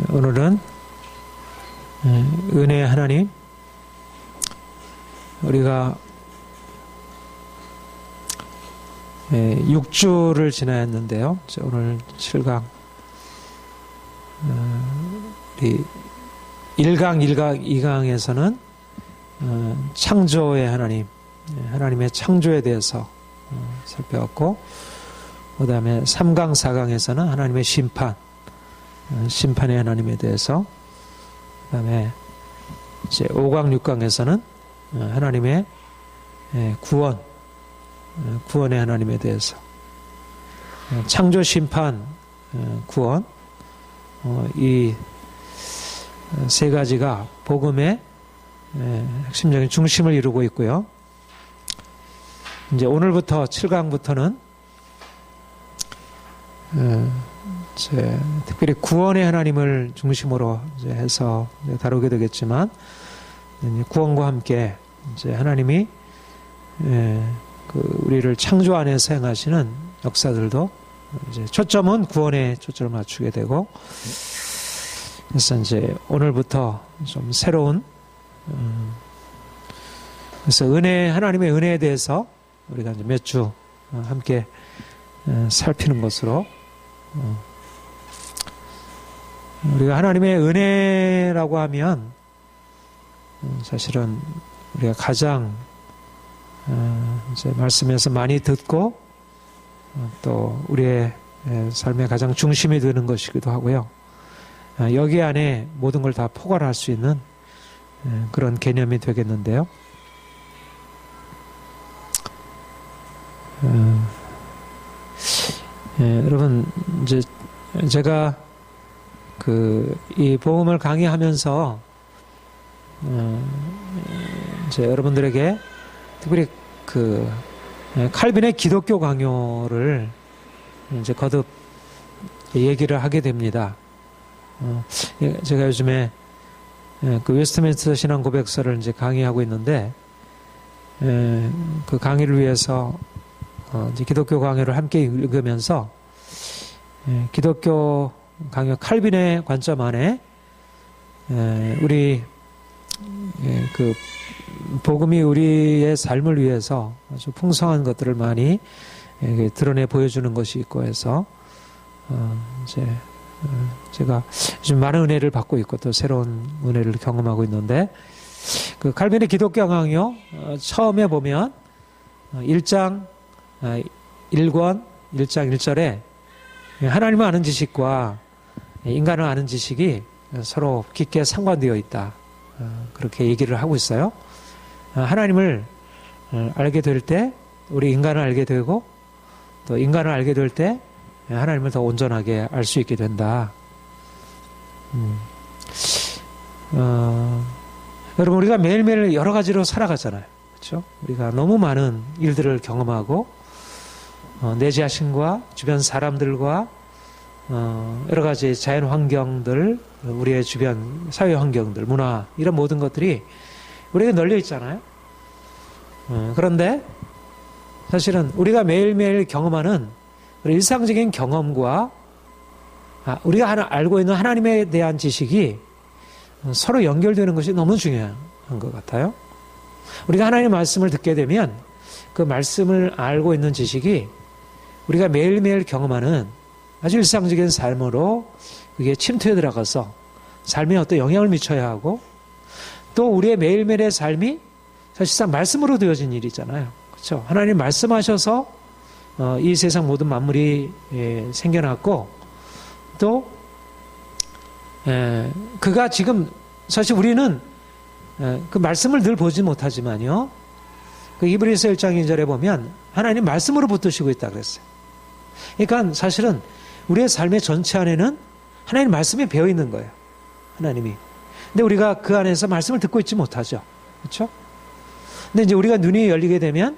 오늘은 은혜의 하나님, 우리가 6주를 지나였는데요. 오늘 7강 우리 1강, 2강에서는 창조의 하나님, 하나님의 창조에 대해서 살펴봤고, 그 다음에 3강, 4강에서는 하나님의 심판의 하나님에 대해서, 그 다음에 이제 5강, 6강에서는 하나님의 구원의 하나님에 대해서, 창조, 심판, 구원, 이 세 가지가 복음의 핵심적인 중심을 이루고 있고요. 이제 오늘부터 7강부터는 특별히 구원의 하나님을 중심으로 이제 해서 이제 다루게 되겠지만, 구원과 함께 이제 하나님이 우리를 창조 안에서 행하시는 역사들도 이제 초점은 구원에 초점을 맞추게 되고, 그래서 이제 오늘부터 좀 새로운 그래서 하나님의 은혜에 대해서 우리가 이제 몇 주 함께 살피는 것으로, 우리가 하나님의 은혜라고 하면 사실은 우리가 가장 이제 말씀에서 많이 듣고 또 우리의 삶의 가장 중심이 되는 것이기도 하고요. 여기 안에 모든 걸 다 포괄할 수 있는 그런 개념이 되겠는데요. 여러분, 이제 제가 이 복음을 강의하면서 이제 여러분들에게 특별히 칼빈의 기독교 강요를 이제 거듭 얘기를 하게 됩니다. 제가 요즘에 웨스트민스터 신앙 고백서를 이제 강의하고 있는데, 그 강의를 위해서 이제 기독교 강요를 함께 읽으면서 기독교 강요 칼빈의 관점 안에 우리 복음이 우리의 삶을 위해서 아주 풍성한 것들을 많이 드러내 보여주는 것이 있고 해서 이제 제가 요즘 많은 은혜를 받고 있고 또 새로운 은혜를 경험하고 있는데, 칼빈의 기독교 강요 처음에 보면 1장 1권 1장 1절에 하나님을 아는 지식과 인간을 아는 지식이 서로 깊게 상관되어 있다, 그렇게 얘기를 하고 있어요. 하나님을 알게 될 때 우리 인간을 알게 되고, 또 인간을 알게 될 때 하나님을 더 온전하게 알 수 있게 된다. 여러분, 우리가 매일매일 여러 가지로 살아가잖아요. 그렇죠? 우리가 너무 많은 일들을 경험하고, 내 자신과 주변 사람들과 여러 가지 자연 환경들, 우리의 주변 사회 환경들, 문화, 이런 모든 것들이 우리에게 널려 있잖아요. 그런데 사실은 우리가 매일매일 경험하는 일상적인 경험과 우리가 알고 있는 하나님에 대한 지식이 서로 연결되는 것이 너무 중요한 것 같아요. 우리가 하나님의 말씀을 듣게 되면 그 말씀을 알고 있는 지식이 우리가 매일매일 경험하는 아주 일상적인 삶으로 그게 침투해 들어가서 삶에 어떤 영향을 미쳐야 하고, 또 우리의 매일매일의 삶이 사실상 말씀으로 되어진 일이잖아요. 그렇죠? 하나님 말씀하셔서 이 세상 모든 만물이 생겨났고, 또 그가 지금 사실 우리는 그 말씀을 늘 보지 못하지만요, 그 이브리서 1장 2절에 보면 하나님 말씀으로 붙드시고 있다 그랬어요. 그러니까 사실은 우리의 삶의 전체 안에는 하나님 말씀이 배어 있는 거예요. 하나님이. 근데 우리가 그 안에서 말씀을 듣고 있지 못하죠. 그렇죠? 근데 이제 우리가 눈이 열리게 되면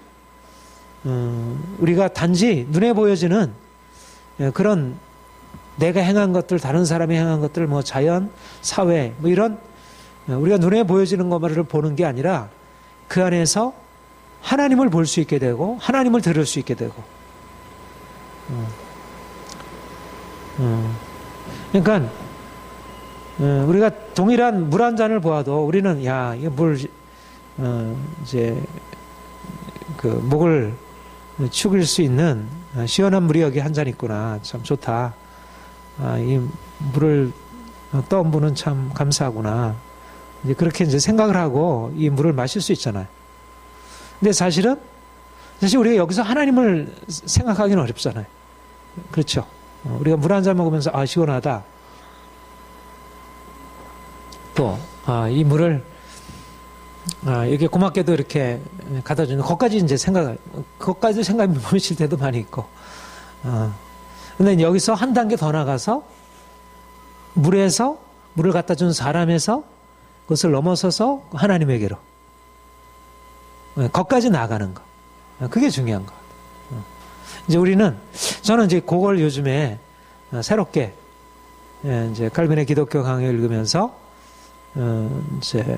우리가 단지 눈에 보여지는 그런 내가 행한 것들, 다른 사람이 행한 것들, 뭐 자연, 사회, 뭐 이런 우리가 눈에 보여지는 것만을 보는 게 아니라 그 안에서 하나님을 볼 수 있게 되고 하나님을 들을 수 있게 되고, 그러니까 우리가 동일한 물 한 잔을 보아도 우리는 야, 이거 물 이제 그 목을 축일 수 있는 시원한 물이 여기 한 잔 있구나. 참 좋다. 이 물을 떠온 분은 참 감사하구나. 이제 그렇게 이제 생각을 하고 이 물을 마실 수 있잖아요. 근데 사실 우리가 여기서 하나님을 생각하기는 어렵잖아요. 그렇죠. 우리가 물 한 잔 먹으면서 시원하다. 또 이 물을 이렇게 고맙게도 이렇게 갖다 주는 그것까지 생각이 멈출 때도 많이 있고. 근데 여기서 한 단계 더 나가서 물을 갖다 준 사람에서 그것을 넘어서서 하나님에게로 거기까지 나가는 거. 그게 중요한 것 같아요. 이제 저는 이제 그걸 요즘에 새롭게 이제 칼빈의 기독교 강의 읽으면서 이제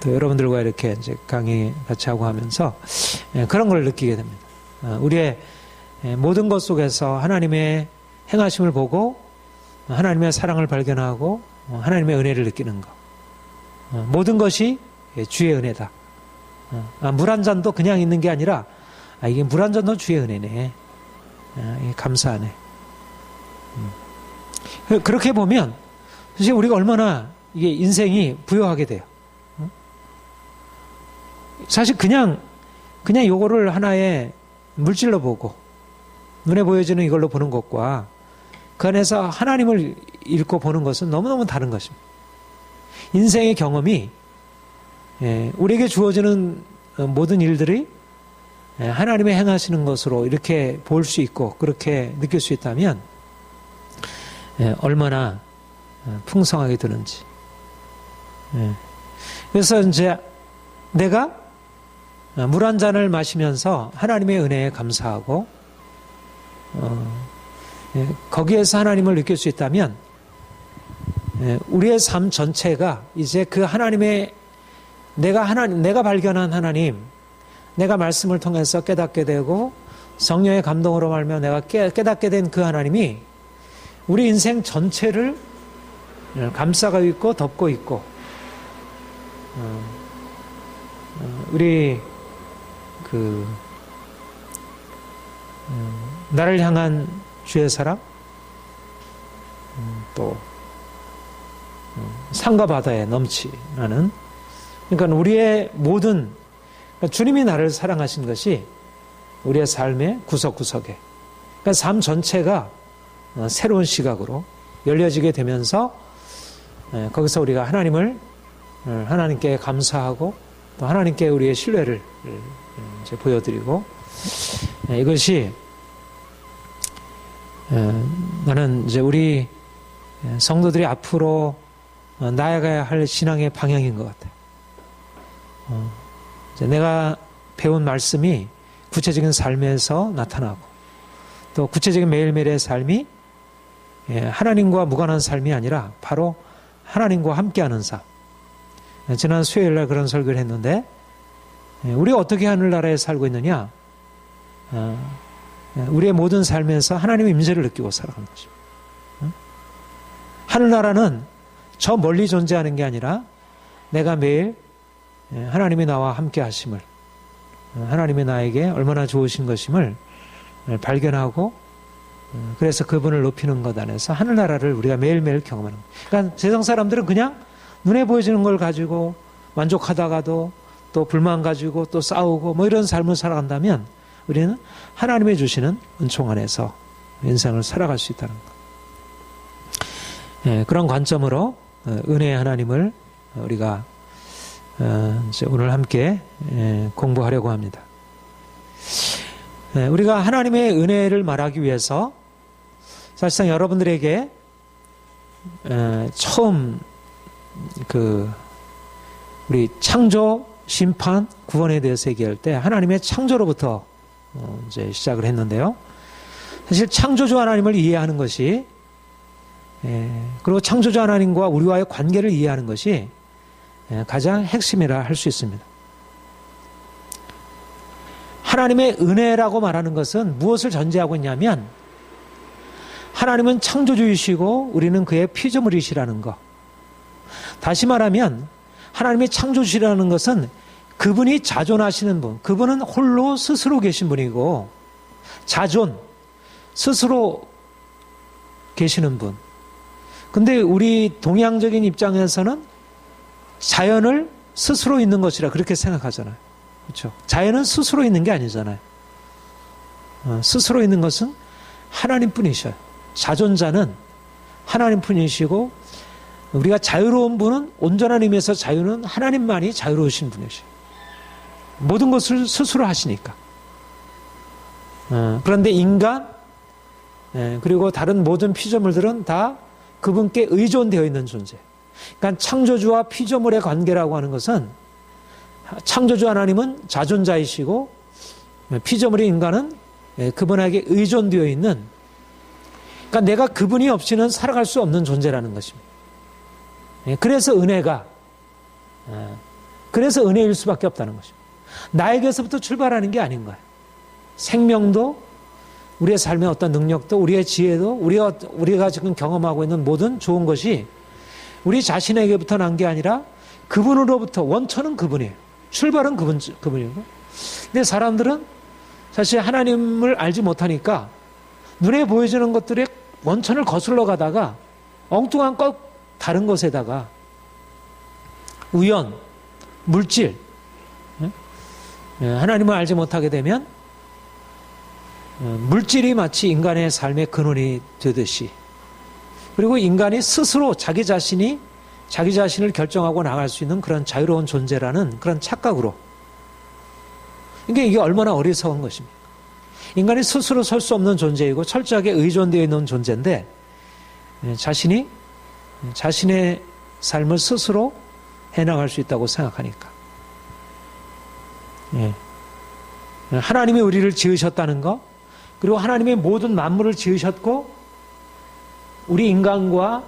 또 여러분들과 이렇게 이제 강의 같이 하고 하면서 그런 걸 느끼게 됩니다. 우리의 모든 것 속에서 하나님의 행하심을 보고 하나님의 사랑을 발견하고 하나님의 은혜를 느끼는 것. 모든 것이 주의 은혜다. 물 한 잔도 그냥 있는 게 아니라 이게 물 한 잔도 주의 은혜네. 감사하네. 그렇게 보면 사실 우리가 얼마나 이게 인생이 부여하게 돼요. 사실 그냥 요거를 하나의 물질로 보고 눈에 보여지는 이걸로 보는 것과 그 안에서 하나님을 읽고 보는 것은 너무너무 다른 것입니다. 인생의 경험이 우리에게 주어지는 모든 일들이 하나님의 행하시는 것으로 이렇게 볼 수 있고 그렇게 느낄 수 있다면 얼마나 풍성하게 되는지. 그래서 이제 내가 물 한 잔을 마시면서 하나님의 은혜에 감사하고 거기에서 하나님을 느낄 수 있다면 우리의 삶 전체가 이제 그 하나님의 내가 발견한 하나님, 내가 말씀을 통해서 깨닫게 되고 성령의 감동으로 말며 내가 깨닫게 된 그 하나님이 우리 인생 전체를 감싸고 있고 덮고 있고 우리 나를 향한 주의 사랑 또 산과 바다에 넘치나는 그러니까 우리의 모든 그러니까 주님이 나를 사랑하신 것이 우리의 삶의 구석구석에 그러니까 삶 전체가 새로운 시각으로 열려지게 되면서 거기서 우리가 하나님께 감사하고 또 하나님께 우리의 신뢰를 이제 보여드리고 이것이 나는 이제 우리 성도들이 앞으로 나아가야 할 신앙의 방향인 것 같아요. 이제 내가 배운 말씀이 구체적인 삶에서 나타나고 또 구체적인 매일매일의 삶이 하나님과 무관한 삶이 아니라 바로 하나님과 함께하는 삶. 지난 수요일날 그런 설교를 했는데 우리 어떻게 하늘나라에 살고 있느냐? 우리의 모든 삶에서 하나님의 임재를 느끼고 살아가는 것입니다. 하늘나라는 저 멀리 존재하는 게 아니라 내가 매일 하나님이 나와 함께 하심을 하나님이 나에게 얼마나 좋으신 것임을 발견하고 그래서 그분을 높이는 것 안에서 하늘나라를 우리가 매일매일 경험하는 거예요. 그러니까 세상 사람들은 그냥 눈에 보여지는 걸 가지고 만족하다가도 또 불만 가지고 또 싸우고 뭐 이런 삶을 살아간다면 우리는 하나님이 주시는 은총 안에서 인생을 살아갈 수 있다는 것. 그런 관점으로 은혜의 하나님을 우리가 이제 오늘 함께 공부하려고 합니다. 우리가 하나님의 은혜를 말하기 위해서 사실상 여러분들에게 처음 우리 창조, 심판, 구원에 대해서 얘기할 때 하나님의 창조로부터 이제 시작을 했는데요. 사실 창조주 하나님을 이해하는 것이 그리고 창조주 하나님과 우리와의 관계를 이해하는 것이 가장 핵심이라 할 수 있습니다. 하나님의 은혜라고 말하는 것은 무엇을 전제하고 있냐면 하나님은 창조주이시고 우리는 그의 피조물이시라는 것. 다시 말하면 하나님의 창조주라는 것은 그분이 자존하시는 분, 그분은 홀로 스스로 계신 분이고 자존, 스스로 계시는 분. 근데 우리 동양적인 입장에서는 자연을 스스로 있는 것이라 그렇게 생각하잖아요. 그렇죠? 자연은 스스로 있는 게 아니잖아요. 스스로 있는 것은 하나님뿐이셔요. 자존자는 하나님뿐이시고 우리가 자유로운 분은 온전한 의미에서 자유는 하나님만이 자유로우신 분이셔요. 모든 것을 스스로 하시니까. 그런데 인간 그리고 다른 모든 피조물들은 다 그분께 의존되어 있는 존재. 그러니까 창조주와 피조물의 관계라고 하는 것은 창조주 하나님은 자존자이시고 피조물의 인간은 그분에게 의존되어 있는, 그러니까 내가 그분이 없이는 살아갈 수 없는 존재라는 것입니다. 그래서 은혜일 수밖에 없다는 것입니다. 나에게서부터 출발하는 게 아닌 거예요. 생명도 우리의 삶의 어떤 능력도 우리의 지혜도 우리가 지금 경험하고 있는 모든 좋은 것이 우리 자신에게부터 난 게 아니라 그분으로부터, 원천은 그분이에요. 출발은 그분이고. 근데 사람들은 사실 하나님을 알지 못하니까 눈에 보여지는 것들의 원천을 거슬러 가다가 엉뚱한 꼭 다른 것에다가 우연, 물질, 하나님을 알지 못하게 되면 물질이 마치 인간의 삶의 근원이 되듯이, 그리고 인간이 스스로 자기 자신을 결정하고 나갈 수 있는 그런 자유로운 존재라는 그런 착각으로. 그러니까 이게 얼마나 어리석은 것입니까? 인간이 스스로 설 수 없는 존재이고 철저하게 의존되어 있는 존재인데 자신의 삶을 스스로 해나갈 수 있다고 생각하니까. 하나님이 우리를 지으셨다는 것, 그리고 하나님의 모든 만물을 지으셨고 우리 인간과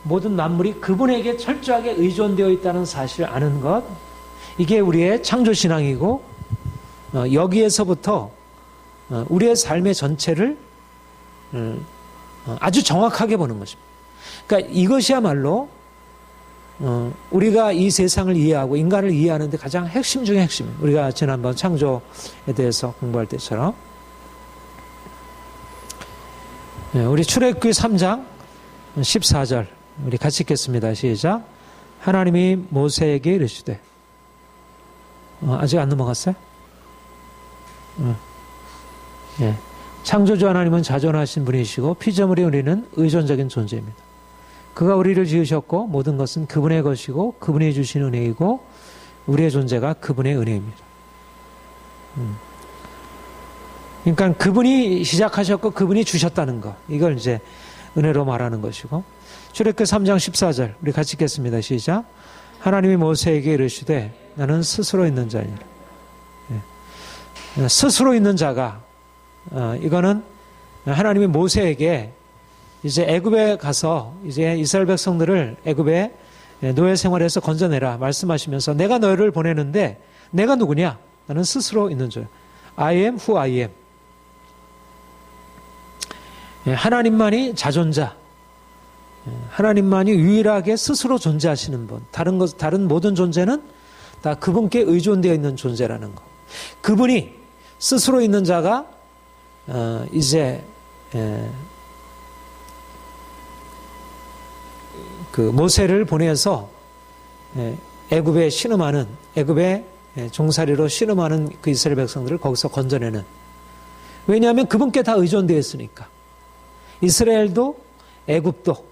모든 만물이 그분에게 철저하게 의존되어 있다는 사실을 아는 것, 이게 우리의 창조신앙이고 여기에서부터 우리의 삶의 전체를 아주 정확하게 보는 것입니다. 그러니까 이것이야말로 우리가 이 세상을 이해하고 인간을 이해하는 데 가장 핵심 중의 핵심입니다. 우리가 지난번 창조에 대해서 공부할 때처럼. 우리 출애굽기 3장 14절 우리 같이 읽겠습니다. 시작. 하나님이 모세에게 이르시되, 아직 안 넘어갔어요? 창조주 하나님은 자존하신 분이시고 피조물이 우리는 의존적인 존재입니다. 그가 우리를 지으셨고 모든 것은 그분의 것이고 그분이 주신 은혜이고 우리의 존재가 그분의 은혜입니다. 그러니까 그분이 시작하셨고 그분이 주셨다는 것, 이걸 이제 은혜로 말하는 것이고. 출애굽기 3장 14절 우리 같이 읽겠습니다. 시작. 하나님이 모세에게 이르시되 나는 스스로 있는 자니라. 스스로 있는 자가, 이거는 하나님이 모세에게 이제 애굽에 가서 이제 이스라엘 백성들을 애굽의 노예 생활에서 건져내라 말씀하시면서 내가 너희를 보내는데 내가 누구냐? 나는 스스로 있는 자야. I am who I am. 하나님만이 자존자, 하나님만이 유일하게 스스로 존재하시는 분, 다른 모든 존재는 다 그분께 의존되어 있는 존재라는 것. 그분이 스스로 있는 자가 이제 그 모세를 보내서 애굽에 신음하는, 애굽의 종살이로 신음하는 그 이스라엘 백성들을 거기서 건져내는. 왜냐하면 그분께 다 의존되어 있으니까. 이스라엘도 애굽도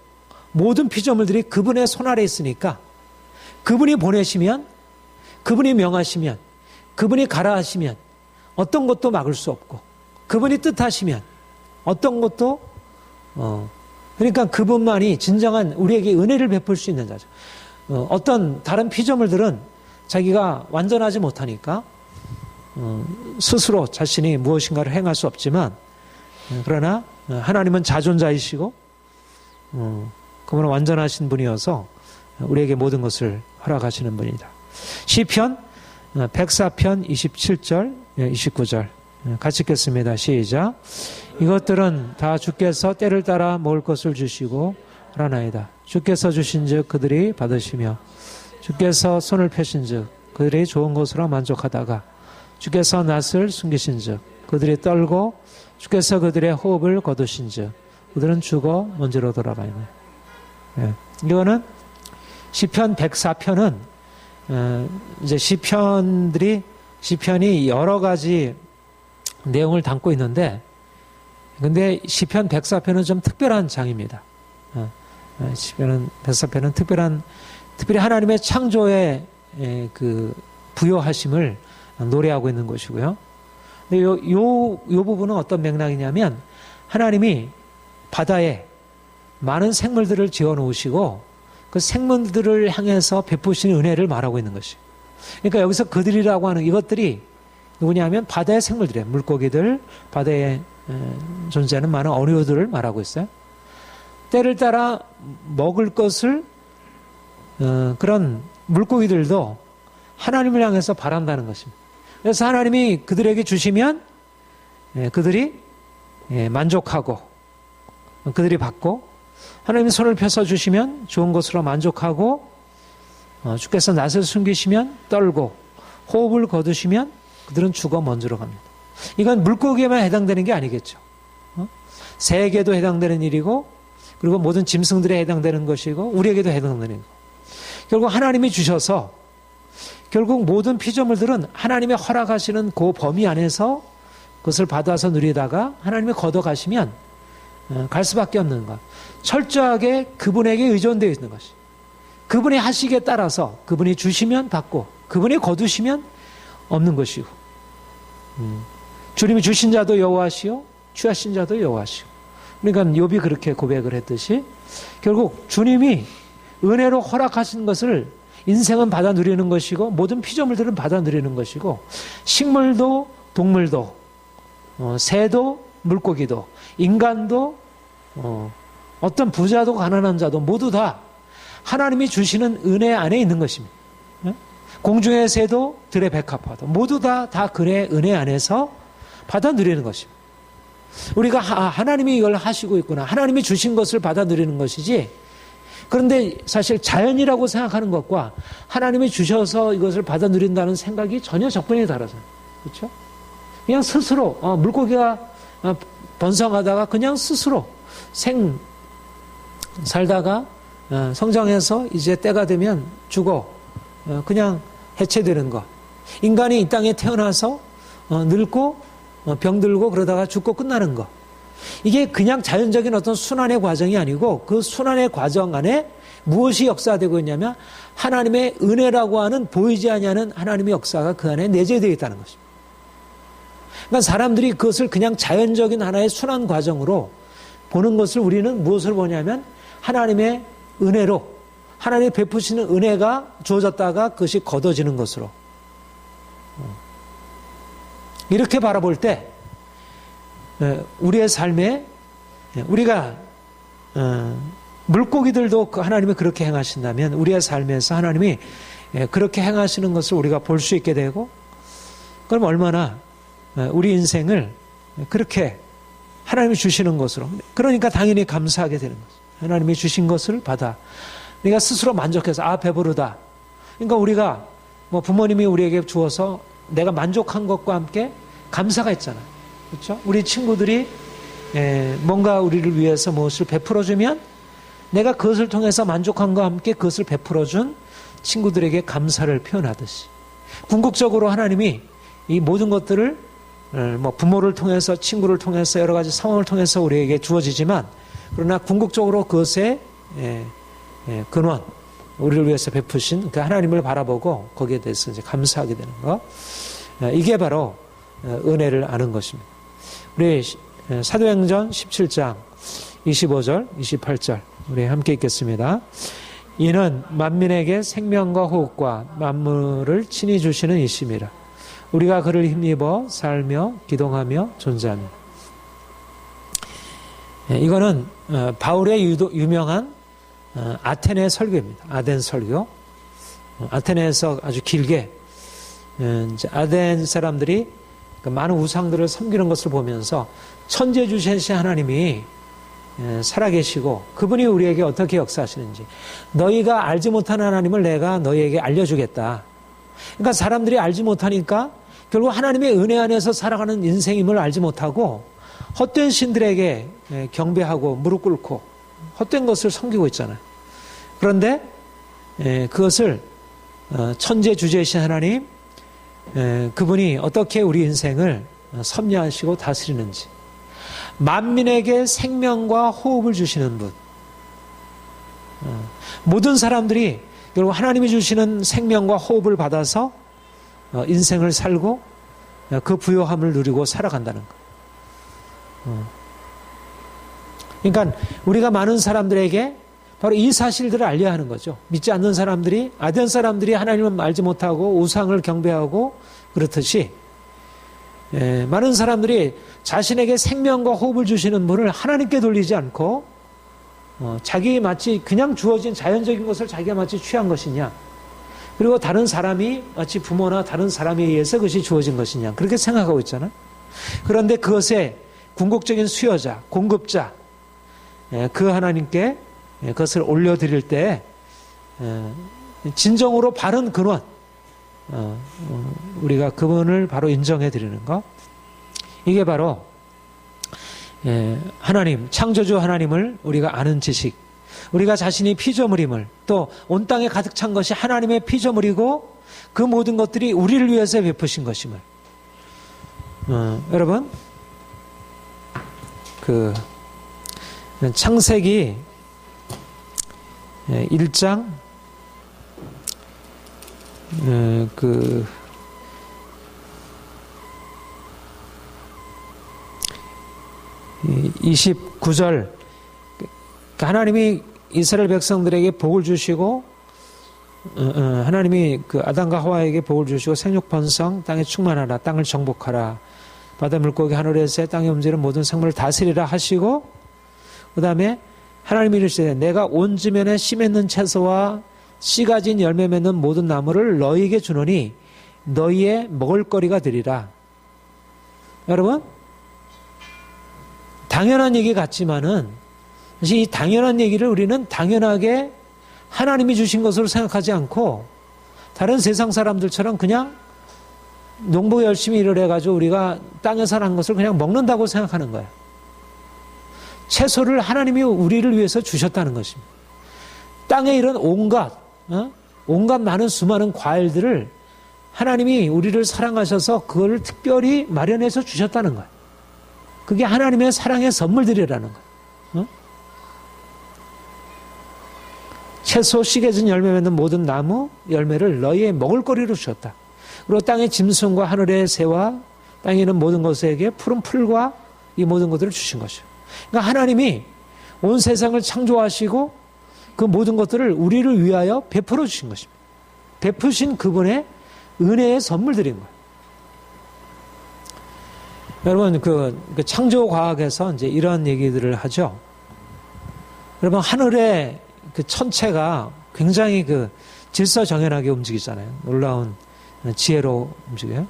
모든 피조물들이 그분의 손 아래 있으니까 그분이 보내시면, 그분이 명하시면, 그분이 가라 하시면 어떤 것도 막을 수 없고, 그분이 뜻하시면 어떤 것도 그러니까 그분만이 진정한 우리에게 은혜를 베풀 수 있는 자죠. 어떤 다른 피조물들은 자기가 완전하지 못하니까 스스로 자신이 무엇인가를 행할 수 없지만, 그러나 하나님은 자존자이시고 그분은 완전하신 분이어서 우리에게 모든 것을 허락하시는 분이다. 시편 104편 27절 29절 같이 읽겠습니다. 시작. 이것들은 다 주께서 때를 따라 먹을 것을 주시고 하나이다. 주께서 주신즉 그들이 받으시며 주께서 손을 펴신즉 그들이 좋은 것으로 만족하다가 주께서 낯을 숨기신즉 그들이 떨고 주께서 그들의 호흡을 거두신즉 그들은 죽어 먼지로 돌아가네. 예. 이거는 시편 104편은 이제 시편이 여러 가지 내용을 담고 있는데, 근데 시편 104편은 좀 특별한 장입니다. 시편 104편은 특별히 하나님의 창조의 그 부요하심을 노래하고 있는 것이고요. 근데 요 부분은 어떤 맥락이냐면, 하나님이 바다에 많은 생물들을 지어 놓으시고 그 생물들을 향해서 베푸시는 은혜를 말하고 있는 것이에요. 그러니까 여기서 그들이라고 하는 이것들이 누구냐면 바다의 생물들이에요. 물고기들, 바다에 존재하는 많은 어류들을 말하고 있어요. 때를 따라 먹을 것을 그런 물고기들도 하나님을 향해서 바란다는 것입니다. 그래서 하나님이 그들에게 주시면 그들이 만족하고 그들이 받고, 하나님이 손을 펴서 주시면 좋은 것으로 만족하고, 주께서 낯을 숨기시면 떨고 호흡을 거두시면 그들은 죽어 먼지로 갑니다. 이건 물고기에만 해당되는 게 아니겠죠. 새에게도 해당되는 일이고, 그리고 모든 짐승들에 해당되는 것이고, 우리에게도 해당되는 거. 결국 하나님이 주셔서 결국 모든 피조물들은 하나님의 허락하시는 그 범위 안에서 그것을 받아서 누리다가 하나님이 걷어가시면 갈 수밖에 없는 것. 철저하게 그분에게 의존되어 있는 것이. 그분의 하시기에 따라서 그분이 주시면 받고 그분이 거두시면 없는 것이고, 주님이 주신 자도 여호와시요 취하신 자도 여호와시요. 그러니까 욥이 그렇게 고백을 했듯이 결국 주님이 은혜로 허락하신 것을 인생은 받아 누리는 것이고 모든 피조물들은 받아 누리는 것이고, 식물도 동물도 새도 물고기도 인간도 어떤 부자도 가난한 자도 모두 다 하나님이 주시는 은혜 안에 있는 것입니다. 공중의 새도 들의 백합화도 모두 다 그의 은혜 안에서 받아 누리는 것입니다. 우리가 하나님이 이걸 하시고 있구나, 하나님이 주신 것을 받아 누리는 것이지, 그런데 사실 자연이라고 생각하는 것과 하나님이 주셔서 이것을 받아 누린다는 생각이 전혀 접근이 다르잖아요. 그렇죠? 그냥 스스로 물고기가 번성하다가 그냥 스스로 살다가 성장해서 이제 때가 되면 죽어 그냥 해체되는 것. 인간이 이 땅에 태어나서 늙고 병들고 그러다가 죽고 끝나는 것. 이게 그냥 자연적인 어떤 순환의 과정이 아니고, 그 순환의 과정 안에 무엇이 역사되고 있냐면 하나님의 은혜라고 하는 보이지 아니하는 하나님의 역사가 그 안에 내재되어 있다는 것입니다. 그러니까 사람들이 그것을 그냥 자연적인 하나의 순환 과정으로 보는 것을 우리는 무엇을 보냐면 하나님의 은혜로, 하나님이 베푸시는 은혜가 주어졌다가 그것이 걷어지는 것으로, 이렇게 바라볼 때 우리의 삶에, 우리가 물고기들도 하나님이 그렇게 행하신다면 우리의 삶에서 하나님이 그렇게 행하시는 것을 우리가 볼 수 있게 되고, 그럼 얼마나 우리 인생을 그렇게 하나님이 주시는 것으로, 그러니까 당연히 감사하게 되는 거죠. 하나님이 주신 것을 받아 우리가 스스로 만족해서 배부르다. 그러니까 우리가 부모님이 우리에게 주어서 내가 만족한 것과 함께 감사가 있잖아요. 그렇죠? 우리 친구들이 뭔가 우리를 위해서 무엇을 베풀어주면 내가 그것을 통해서 만족한 것과 함께 그것을 베풀어준 친구들에게 감사를 표현하듯이, 궁극적으로 하나님이 이 모든 것들을 부모를 통해서, 친구를 통해서, 여러 가지 상황을 통해서 우리에게 주어지지만, 그러나 궁극적으로 그것의 근원, 우리를 위해서 베푸신 그 하나님을 바라보고 거기에 대해서 이제 감사하게 되는 것, 이게 바로 은혜를 아는 것입니다. 우리 사도행전 17장 25절, 28절 우리 함께 읽겠습니다. 이는 만민에게 생명과 호흡과 만물을 친히 주시는 이심이라. 우리가 그를 힘입어 살며 기동하며 존재합니다. 이거는 바울의 유명한 아테네 설교입니다. 아덴 설교. 아테네에서 아주 길게 아덴 사람들이 많은 우상들을 섬기는 것을 보면서 천재 주신 하나님이 살아계시고 그분이 우리에게 어떻게 역사하시는지 너희가 알지 못한 하나님을 내가 너희에게 알려주겠다. 그러니까 사람들이 알지 못하니까 결국 하나님의 은혜 안에서 살아가는 인생임을 알지 못하고 헛된 신들에게 경배하고 무릎 꿇고 헛된 것을 섬기고 있잖아요. 그런데 그것을 천재주재이신 하나님 그분이 어떻게 우리 인생을 섭리하시고 다스리는지 만민에게 생명과 호흡을 주시는 분 모든 사람들이 결국 하나님이 주시는 생명과 호흡을 받아서 인생을 살고 그 부요함을 누리고 살아간다는 것. 그러니까 우리가 많은 사람들에게 바로 이 사실들을 알려야 하는 거죠. 믿지 않는 사람들이 아덴 사람들이 하나님을 알지 못하고 우상을 경배하고 그렇듯이 많은 사람들이 자신에게 생명과 호흡을 주시는 분을 하나님께 돌리지 않고 자기 마치 그냥 주어진 자연적인 것을 자기가 마치 취한 것이냐 그리고 다른 사람이 마치 부모나 다른 사람에 의해서 그것이 주어진 것이냐 그렇게 생각하고 있잖아요. 그런데 그것의 궁극적인 수여자, 공급자 그 하나님께 그것을 올려드릴 때 진정으로 바른 근원 우리가 그분을 바로 인정해 드리는 것 이게 바로 하나님 창조주 하나님을 우리가 아는 지식 우리가 자신이 피조물임을 또 온 땅에 가득 찬 것이 하나님의 피조물이고 그 모든 것들이 우리를 위해서 베푸신 것임을 여러분 그 창세기 1장 그 29절 하나님이 이스라엘 백성들에게 복을 주시고 하나님이 그 아담과 하와에게 복을 주시고 생육 번성 땅에 충만하라 땅을 정복하라 바다 물고기 하늘의 새 땅에 움직이는 모든 생물을 다스리라 하시고 그 다음에 하나님이 이르시되 내가 온 지면에 씨 맺는 채소와 씨 가진 열매 맺는 모든 나무를 너희에게 주노니 너희의 먹을거리가 되리라. 여러분 당연한 얘기 같지만은 사실 이 당연한 얘기를 우리는 당연하게 하나님이 주신 것으로 생각하지 않고 다른 세상 사람들처럼 그냥 농부 열심히 일을 해가지고 우리가 땅에서 난 것을 그냥 먹는다고 생각하는 거예요. 채소를 하나님이 우리를 위해서 주셨다는 것입니다. 땅에 이런 온갖 많은 수많은 과일들을 하나님이 우리를 사랑하셔서 그걸 특별히 마련해서 주셨다는 거예요. 그게 하나님의 사랑의 선물들이라는 거예요. 채소 씨 가진 열매 맺는 모든 나무 열매를 너희의 먹을거리로 주셨다. 그리고 땅의 짐승과 하늘의 새와 땅에 있는 모든 것에게 푸른 풀과 이 모든 것들을 주신 것이요. 그러니까 하나님이 온 세상을 창조하시고 그 모든 것들을 우리를 위하여 베풀어 주신 것입니다. 베푸신 그분의 은혜의 선물들인 거예요. 여러분 그 창조 과학에서 이제 이런 얘기들을 하죠. 여러분 하늘의 그 천체가 굉장히 그 질서정연하게 움직이잖아요. 놀라운 지혜로 움직여요.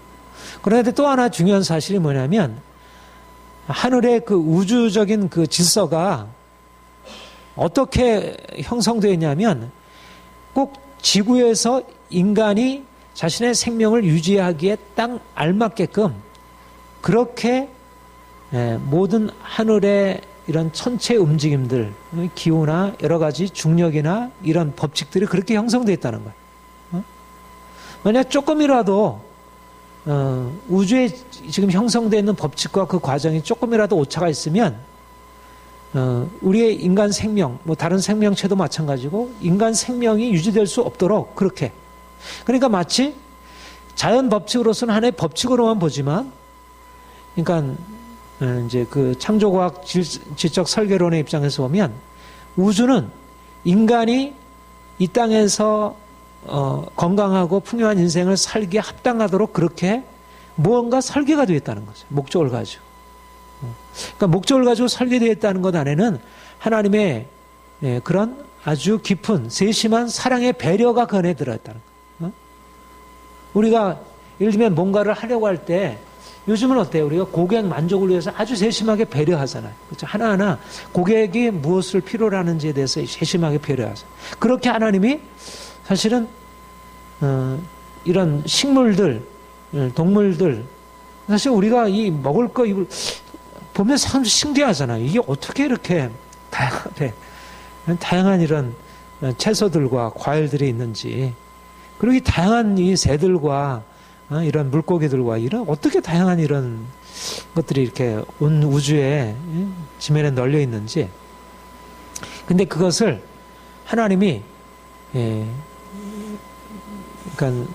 그런데 또 하나 중요한 사실이 뭐냐면 하늘의 그 우주적인 그 질서가 어떻게 형성되어 있냐면 꼭 지구에서 인간이 자신의 생명을 유지하기에 딱 알맞게끔 그렇게 모든 하늘의 이런 천체 움직임들, 기후나 여러 가지 중력이나 이런 법칙들이 그렇게 형성되어 있다는 거예요. 만약 조금이라도 우주에 지금 형성되어 있는 법칙과 그 과정이 조금이라도 오차가 있으면 우리의 인간 생명, 뭐 다른 생명체도 마찬가지고 인간 생명이 유지될 수 없도록 그렇게. 그러니까 마치 자연 법칙으로서는 하나의 법칙으로만 보지만, 그러니까 이제 그 창조과학 지적 설계론의 입장에서 보면 우주는 인간이 이 땅에서 건강하고 풍요한 인생을 살기에 합당하도록 그렇게 무언가 설계가 되어 있다는 거죠. 목적을 가지고. 그러니까 목적을 가지고 설계되어 있다는 것 안에는 하나님의 그런 아주 깊은 세심한 사랑의 배려가 그 안에 들어있다는 거예요. 우리가 예를 들면 뭔가를 하려고 할 때 요즘은 어때요? 우리가 고객 만족을 위해서 아주 세심하게 배려하잖아요. 그렇죠? 하나하나 고객이 무엇을 필요로 하는지에 대해서 세심하게 배려하죠. 그렇게 하나님이 사실은 이런 식물들, 동물들, 사실 우리가 이 먹을 거 입을 보면 참 신기하잖아요. 이게 어떻게 이렇게 다양한 이런 채소들과 과일들이 있는지, 그리고 이 다양한 이 새들과 이런 물고기들과 이런 어떻게 다양한 이런 것들이 이렇게 온 우주에 지면에 널려 있는지. 근데 그것을 하나님이 그러니까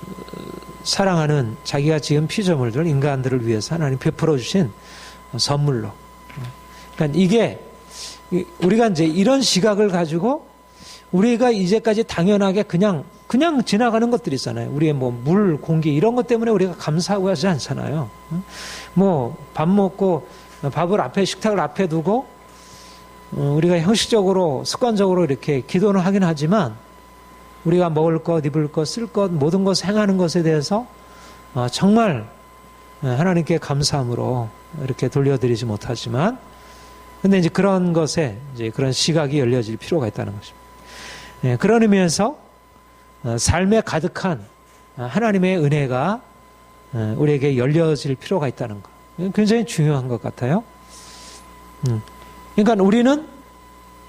사랑하는 자기가 지은 피조물들, 인간들을 위해서 하나님 베풀어 주신 선물로. 그러니까 이게 우리가 이제 이런 시각을 가지고 우리가 이제까지 당연하게 그냥 지나가는 것들이 있잖아요. 우리의 뭐 물, 공기 이런 것 때문에 우리가 감사하고 하지 않잖아요. 뭐 밥 먹고 밥을 앞에 식탁을 앞에 두고 우리가 형식적으로 습관적으로 이렇게 기도는 하긴 하지만 우리가 먹을 것, 입을 것, 쓸 것, 모든 것을 행하는 것에 대해서 정말 하나님께 감사함으로 이렇게 돌려드리지 못하지만, 근데 이제 그런 것에 이제 그런 시각이 열려질 필요가 있다는 것입니다. 그런 의미에서 삶에 가득한 하나님의 은혜가 우리에게 열려질 필요가 있다는 것, 굉장히 중요한 것 같아요. 그러니까 우리는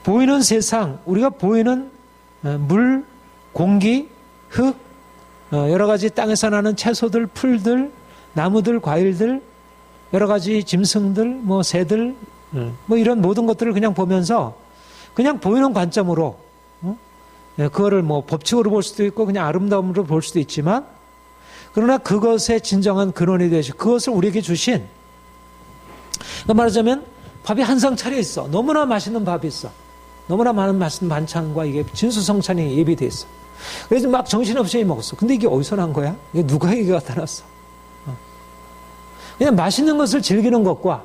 보이는 세상, 우리가 보이는 물, 공기, 흙, 여러 가지 땅에서 나는 채소들, 풀들, 나무들, 과일들, 여러 가지 짐승들, 뭐 새들, 뭐 이런 모든 것들을 그냥 보면서 그냥 보이는 관점으로 그거를 뭐 법칙으로 볼 수도 있고 그냥 아름다움으로 볼 수도 있지만, 그러나 그것의 진정한 근원이 되시고 그것을 우리에게 주신, 말하자면 밥이 한 상 차려 있어. 너무나 맛있는 밥이 있어. 너무나 많은 맛있는 반찬과 이게 진수성찬이 예비돼 있어. 그래서 막 정신없이 먹었어. 근데 이게 어디서 난 거야? 이게 누가 이게 갖다 놨어? 그냥 맛있는 것을 즐기는 것과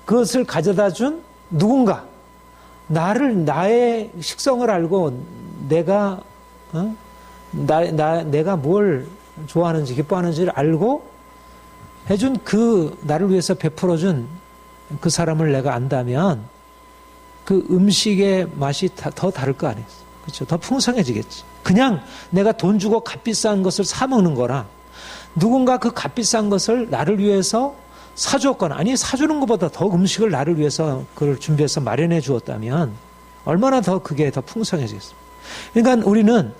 그것을 가져다 준 누군가, 나의 식성을 알고 내가 내가 뭘 좋아하는지 기뻐하는지를 알고 해준 나를 위해서 베풀어준 그 사람을 내가 안다면 그 음식의 맛이 더 다를 거 아니에요. 그렇죠? 더 풍성해지겠지. 그냥 내가 돈 주고 값비싼 것을 사 먹는 거라, 누군가 그 값비싼 것을 나를 위해서 사주었거나, 아니 사주는 것보다 더 음식을 나를 위해서 그걸 준비해서 마련해 주었다면 얼마나 더 그게 더 풍성해지겠습니까? 그러니까 우리는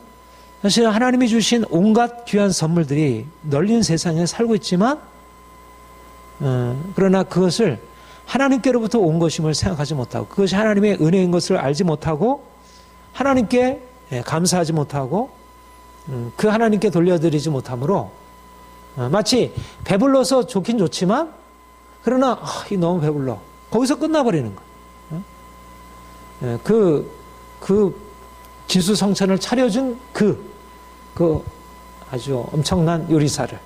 사실 하나님이 주신 온갖 귀한 선물들이 널린 세상에 살고 있지만, 그러나 그것을 하나님께로부터 온 것임을 생각하지 못하고, 그것이 하나님의 은혜인 것을 알지 못하고, 하나님께 감사하지 못하고, 그 하나님께 돌려드리지 못하므로 마치 배불러서 좋긴 좋지만, 그러나 너무 배불러, 거기서 끝나버리는 거예요. 그 진수성찬을 차려준 그 아주 엄청난 요리사를,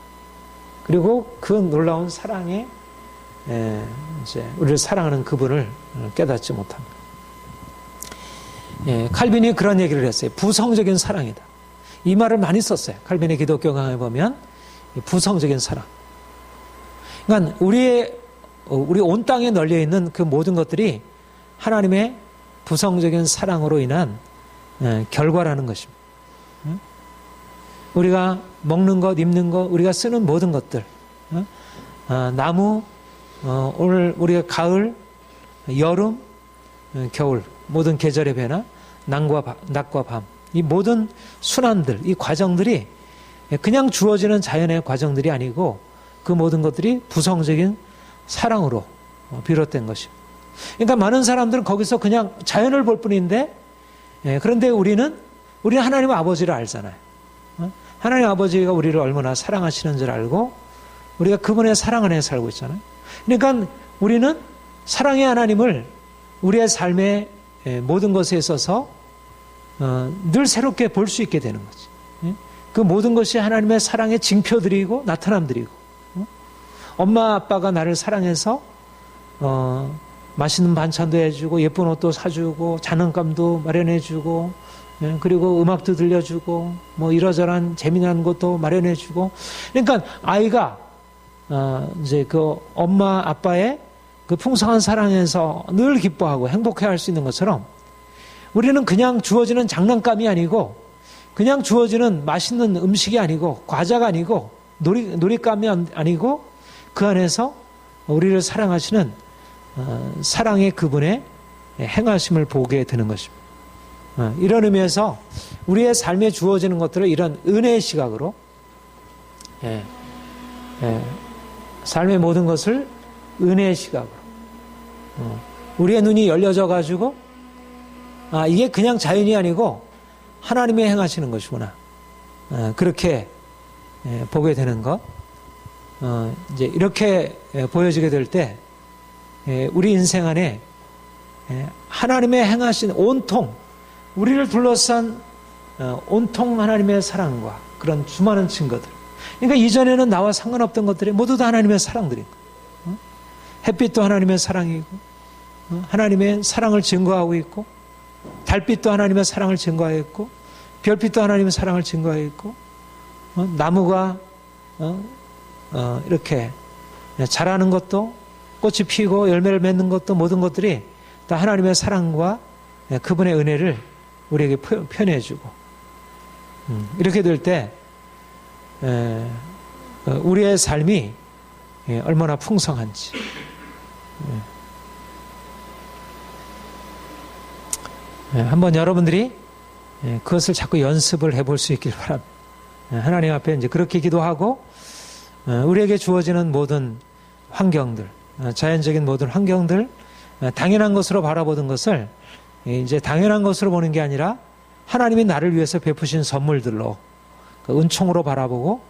그리고 그 놀라운 사랑에 이제 우리를 사랑하는 그분을 깨닫지 못합니다. 칼빈이 그런 얘기를 했어요. 부성적인 사랑이다. 이 말을 많이 썼어요. 칼빈의 기독교 강에 보면 부성적인 사랑. 그러니까 우리 온 땅에 널려 있는 그 모든 것들이 하나님의 부성적인 사랑으로 인한 결과라는 것입니다. 우리가 먹는 것, 입는 것, 우리가 쓰는 모든 것들, 나무, 오늘 우리가 가을, 여름, 겨울, 모든 계절의 변화, 낮과 밤, 이 모든 순환들, 이 과정들이 그냥 주어지는 자연의 과정들이 아니고 그 모든 것들이 부성적인 사랑으로 비롯된 것입니다. 그러니까 많은 사람들은 거기서 그냥 자연을 볼 뿐인데, 그런데 우리는 하나님 아버지를 알잖아요. 하나님 아버지가 우리를 얼마나 사랑하시는 줄 알고 우리가 그분의 사랑 안에 살고 있잖아요. 그러니까 우리는 사랑의 하나님을 우리의 삶의 모든 것에 있어서 늘 새롭게 볼 수 있게 되는 거지. 그 모든 것이 하나님의 사랑의 징표들이고 나타남들이고, 엄마 아빠가 나를 사랑해서 맛있는 반찬도 해주고 예쁜 옷도 사주고 장난감도 마련해주고, 그리고 음악도 들려주고 뭐 이러저러한 재미난 것도 마련해주고, 그러니까 아이가 이제 그 엄마 아빠의 그 풍성한 사랑에서 늘 기뻐하고 행복해할 수 있는 것처럼 우리는 그냥 주어지는 장난감이 아니고 그냥 주어지는 맛있는 음식이 아니고 과자가 아니고 놀잇감이 아니고 그 안에서 우리를 사랑하시는 사랑의 그분의 행하심을 보게 되는 것입니다. 이런 의미에서 우리의 삶에 주어지는 것들을 이런 은혜의 시각으로 삶의 모든 것을 은혜의 시각으로 우리의 눈이 열려져 가지고 이게 그냥 자연이 아니고 하나님이 행하시는 것이구나. 그렇게 보게 되는 것. 이제 이렇게 보여지게 될 때 우리 인생 안에 하나님의 행하신 온통 우리를 둘러싼 온통 하나님의 사랑과 그런 수많은 증거들. 그러니까 이전에는 나와 상관없던 것들이 모두 다 하나님의 사랑들인 거예요. 햇빛도 하나님의 사랑이고 하나님의 사랑을 증거하고 있고 달빛도 하나님의 사랑을 증거하고 별빛도 하나님의 사랑을 증거하고 나무가 이렇게 자라는 것도 꽃이 피고 열매를 맺는 것도 모든 것들이 다 하나님의 사랑과 그분의 은혜를 우리에게 표현해 주고 이렇게 될 때 우리의 삶이 얼마나 풍성한지 한번 여러분들이 그것을 자꾸 연습을 해볼 수 있길 바랍니다. 하나님 앞에 이제 그렇게 기도하고 우리에게 주어지는 모든 환경들, 자연적인 모든 환경들, 당연한 것으로 바라보던 것을 이제 당연한 것으로 보는 게 아니라 하나님이 나를 위해서 베푸신 선물들로 그 은총으로 바라보고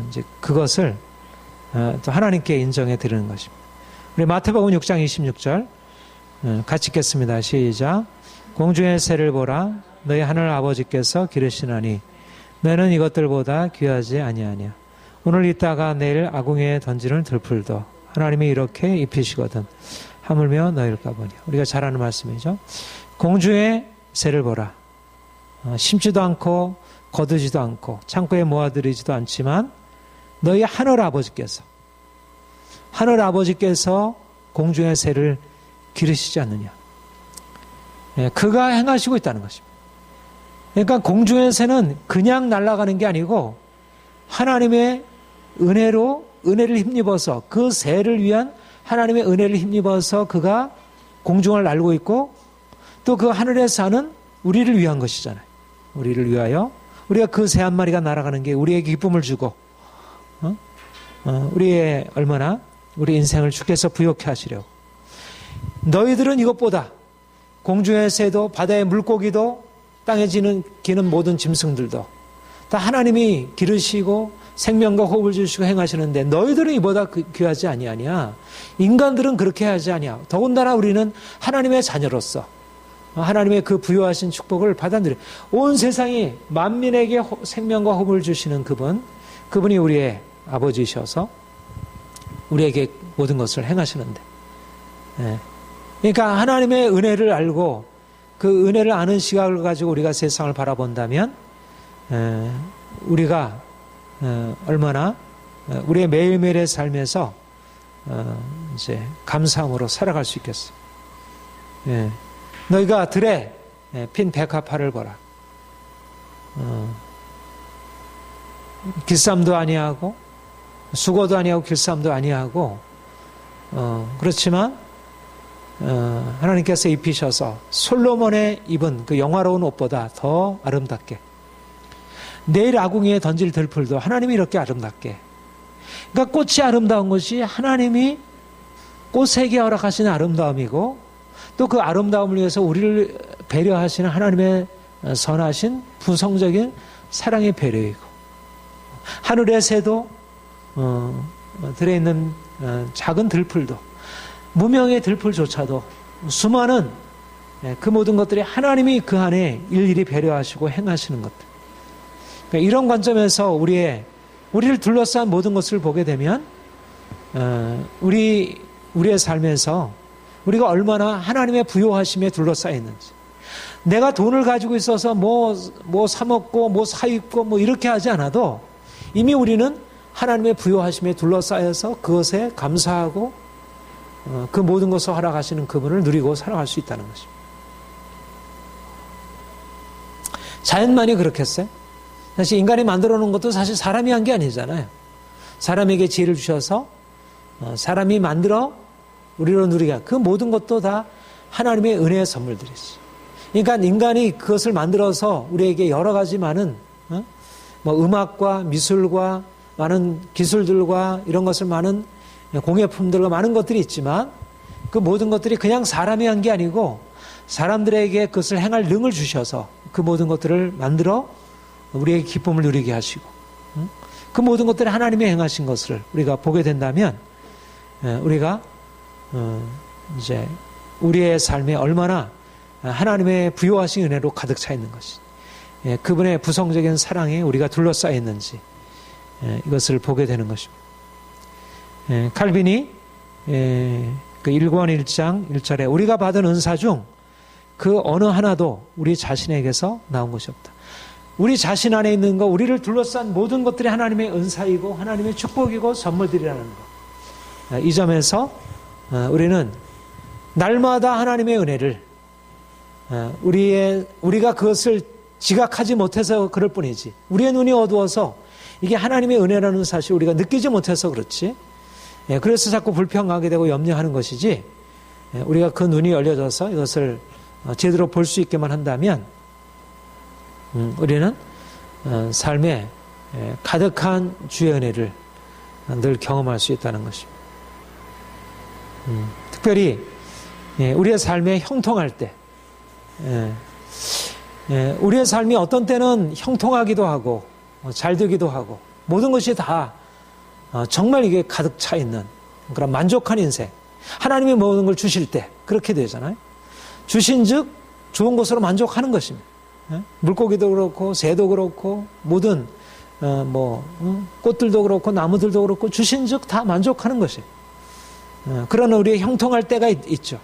이제 그것을 또 하나님께 인정해 드리는 것입니다. 우리 마태복음 6장 26절 같이 읽겠습니다. 시작. 공중의 새를 보라. 너희 하늘 아버지께서 기르시나니 너는 이것들보다 귀하지 아니하냐. 오늘 있다가 내일 아궁이에 던지는 들풀도 하나님이 이렇게 입히시거든 하물며 너희일까 보니. 우리가 잘 아는 말씀이죠. 공중의 새를 보라. 심지도 않고 거두지도 않고 창고에 모아들이지도 않지만 너희 하늘 아버지께서 공중의 새를 기르시지 않느냐. 그가 행하시고 있다는 것입니다. 그러니까 공중의 새는 그냥 날아가는 게 아니고 하나님의 은혜를 힘입어서 그 새를 위한 하나님의 은혜를 힘입어서 그가 공중을 날고 있고 또 그 하늘에 사는 우리를 위한 것이잖아요. 우리를 위하여 우리가 그 새 한 마리가 날아가는 게 우리에게 기쁨을 주고 우리의 얼마나 우리 인생을 주께서 부욕해 하시려고. 너희들은 이것보다 공중의 새도 바다의 물고기도 땅에 기는 모든 짐승들도 다 하나님이 기르시고 생명과 호흡을 주시고 행하시는데 너희들은 이보다 귀하지 아니하냐. 인간들은 그렇게 하지 아니하. 더군다나 우리는 하나님의 자녀로서 하나님의 그 부여하신 축복을 받아들여 온 세상이 만민에게 생명과 호흡을 주시는 그분이 우리의 아버지이셔서 우리에게 모든 것을 행하시는데 그러니까 하나님의 은혜를 알고 그 은혜를 아는 시각을 가지고 우리가 세상을 바라본다면 우리가 얼마나 우리의 매일매일의 삶에서 이제 감사함으로 살아갈 수 있겠어. 너희가 들에 핀 백합화를 보라. 길쌈도 아니하고 수고도 아니하고 길쌈도 아니하고 그렇지만 하나님께서 입히셔서 솔로몬의 입은 그 영화로운 옷보다 더 아름답게 내일 아궁이에 던질 들풀도 하나님이 이렇게 아름답게. 그러니까 꽃이 아름다운 것이 하나님이 꽃에게 허락하시는 아름다움이고 또 그 아름다움을 위해서 우리를 배려하시는 하나님의 선하신 부성적인 사랑의 배려이고 하늘의 새도 들에 있는 작은 들풀도 무명의 들풀조차도 수많은 그 모든 것들이 하나님이 그 안에 일일이 배려하시고 행하시는 것들. 그러니까 이런 관점에서 우리를 둘러싼 모든 것을 보게 되면 우리의 삶에서 우리가 얼마나 하나님의 부요하심에 둘러싸여 있는지. 내가 돈을 가지고 있어서 뭐 사 먹고 뭐 사 입고 뭐 이렇게 하지 않아도 이미 우리는 하나님의 부요하심에 둘러싸여서 그것에 감사하고 그 모든 것을 허락하시는 그분을 누리고 살아갈 수 있다는 것입니다. 자연만이 그렇겠어요? 사실 인간이 만들어 놓은 것도 사실 사람이 한 게 아니잖아요. 사람에게 지혜를 주셔서 사람이 만들어 우리로 누리게 그 모든 것도 다 하나님의 은혜의 선물들이지. 그러니까 인간이 그것을 만들어서 우리에게 여러 가지 많은 뭐 음악과 미술과 많은 기술들과 이런 것을 많은 공예품들과 많은 것들이 있지만 그 모든 것들이 그냥 사람이 한 게 아니고 사람들에게 그것을 행할 능을 주셔서 그 모든 것들을 만들어 우리에게 기쁨을 누리게 하시고 그 모든 것들이 하나님이 행하신 것을 우리가 보게 된다면 우리가 이제 우리의 삶에 얼마나 하나님의 부요하신 은혜로 가득 차 있는 것이 그분의 부성적인 사랑에 우리가 둘러싸여 있는지 이것을 보게 되는 것입니다. 칼빈이 그 1권 1장 1절에 우리가 받은 은사 중 그 어느 하나도 우리 자신에게서 나온 것이 없다. 우리 자신 안에 있는 것, 우리를 둘러싼 모든 것들이 하나님의 은사이고 하나님의 축복이고 선물들이라는 것. 이 점에서 우리는 날마다 하나님의 은혜를 우리가 그것을 지각하지 못해서 그럴 뿐이지 우리의 눈이 어두워서 이게 하나님의 은혜라는 사실 우리가 느끼지 못해서 그렇지 그래서 자꾸 불평하게 되고 염려하는 것이지 우리가 그 눈이 열려져서 이것을 제대로 볼 수 있게만 한다면 우리는 삶에 가득한 주의 은혜를 늘 경험할 수 있다는 것입니다. 특별히 우리의 삶에 형통할 때 우리의 삶이 어떤 때는 형통하기도 하고 잘 되기도 하고 모든 것이 다 정말 이게 가득 차 있는 그런 만족한 인생 하나님이 모든 걸 주실 때 그렇게 되잖아요. 주신 즉 좋은 것으로 만족하는 것입니다. 물고기도 그렇고 새도 그렇고 모든 꽃들도 그렇고 나무들도 그렇고 주신 즉 다 만족하는 것이에요. 그러나 우리의 형통할 때가 있죠.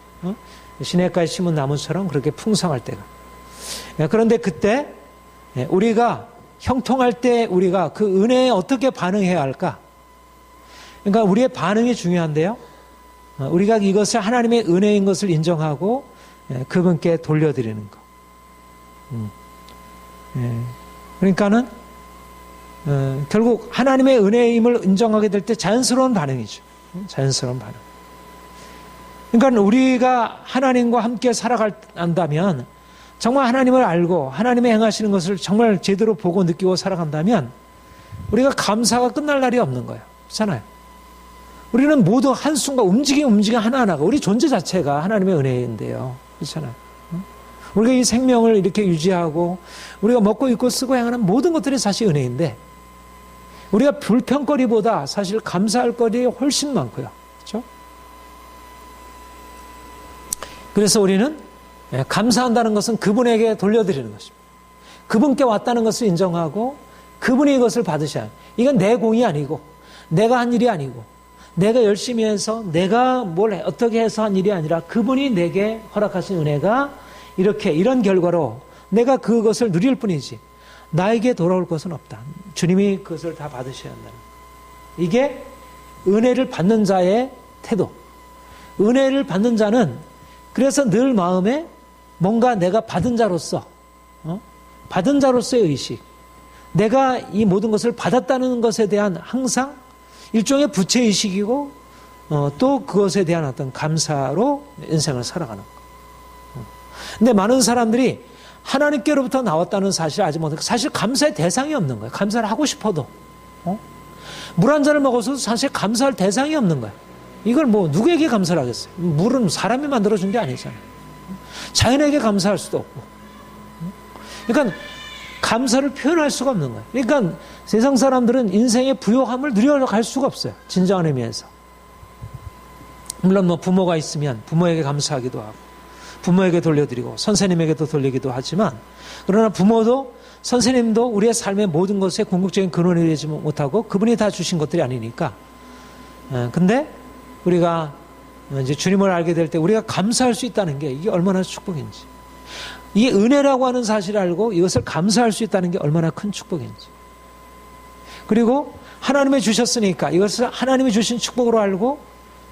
시냇가에 심은 나무처럼 그렇게 풍성할 때가. 그런데 그때 우리가 형통할 때 우리가 그 은혜에 어떻게 반응해야 할까? 그러니까 우리의 반응이 중요한데요. 우리가 이것을 하나님의 은혜인 것을 인정하고 그분께 돌려드리는 것. 그러니까는 결국 하나님의 은혜임을 인정하게 될 때 자연스러운 반응이죠. 자연스러운 반응. 그러니까 우리가 하나님과 함께 살아간다면 정말 하나님을 알고 하나님의 행하시는 것을 정말 제대로 보고 느끼고 살아간다면 우리가 감사가 끝날 날이 없는 거예요. 그렇잖아요. 우리는 모두 한순간 움직임 하나하나가 우리 존재 자체가 하나님의 은혜인데요. 그렇잖아요. 우리가 이 생명을 이렇게 유지하고 우리가 먹고 입고 쓰고 행하는 모든 것들이 사실 은혜인데 우리가 불평거리보다 사실 감사할 거리 훨씬 많고요. 그렇죠? 그래서 우리는 감사한다는 것은 그분에게 돌려드리는 것입니다. 그분께 왔다는 것을 인정하고 그분이 이것을 받으셔야 해요. 이건 내 공이 아니고 내가 한 일이 아니고 내가 열심히 해서 내가 어떻게 해서 한 일이 아니라 그분이 내게 허락하신 은혜가 이런 결과로 내가 그것을 누릴 뿐이지 나에게 돌아올 것은 없다. 주님이 그것을 다 받으셔야 한다는 거예요. 이게 은혜를 받는 자의 태도. 은혜를 받는 자는 그래서 늘 마음에 뭔가 내가 받은 자로서 받은 자로서의 의식 내가 이 모든 것을 받았다는 것에 대한 항상 일종의 부채의식이고 또 그것에 대한 어떤 감사로 인생을 살아가는 것. 근데 많은 사람들이 하나님께로부터 나왔다는 사실을 알지 못하고 사실 감사의 대상이 없는 거예요. 감사를 하고 싶어도. 물 한 잔을 먹어서도 사실 감사할 대상이 없는 거예요. 이걸 누구에게 감사를 하겠어요? 물은 사람이 만들어준 게 아니잖아요. 자연에게 감사할 수도 없고. 그러니까 감사를 표현할 수가 없는 거예요. 그러니까 세상 사람들은 인생의 부요함을 누려갈 수가 없어요. 진정한 의미에서. 물론 부모가 있으면 부모에게 감사하기도 하고 부모에게 돌려드리고 선생님에게도 돌리기도 하지만 그러나 부모도 선생님도 우리의 삶의 모든 것에 궁극적인 근원이 되지 못하고 그분이 다 주신 것들이 아니니까 근데 우리가 이제 주님을 알게 될 때 우리가 감사할 수 있다는 게 이게 얼마나 축복인지 이게 은혜라고 하는 사실을 알고 이것을 감사할 수 있다는 게 얼마나 큰 축복인지 그리고 하나님이 주셨으니까 이것을 하나님이 주신 축복으로 알고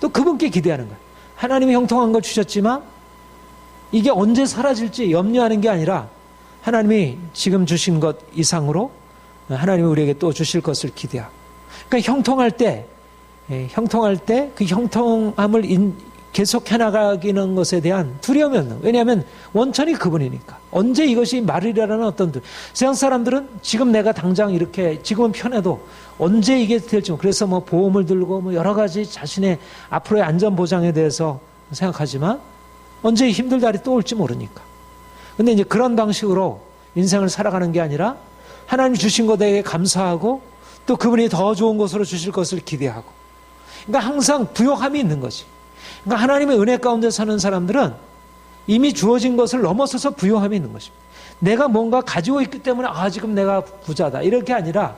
또 그분께 기대하는 거예요. 하나님이 형통한 걸 주셨지만 이게 언제 사라질지 염려하는 게 아니라 하나님이 지금 주신 것 이상으로 하나님이 우리에게 또 주실 것을 기대하고, 그러니까 형통할 때 그 형통함을 계속해 나가기는 것에 대한 두려움이 없는 거예요. 왜냐하면 원천이 그분이니까. 언제 이것이 말이라는 어떤 세상 사람들은 지금 내가 당장 이렇게 지금은 편해도 언제 이게 될지, 그래서 뭐 보험을 들고 뭐 여러 가지 자신의 앞으로의 안전 보장에 대해서 생각하지만 언제 힘들 날이 또 올지 모르니까. 근데 이제 그런 방식으로 인생을 살아가는 게 아니라 하나님 주신 것에 감사하고 또 그분이 더 좋은 것으로 주실 것을 기대하고, 그러니까 항상 부요함이 있는 거지. 그러니까 하나님의 은혜 가운데 사는 사람들은 이미 주어진 것을 넘어서서 부요함이 있는 것입니다. 내가 뭔가 가지고 있기 때문에 지금 내가 부자다 이렇게 아니라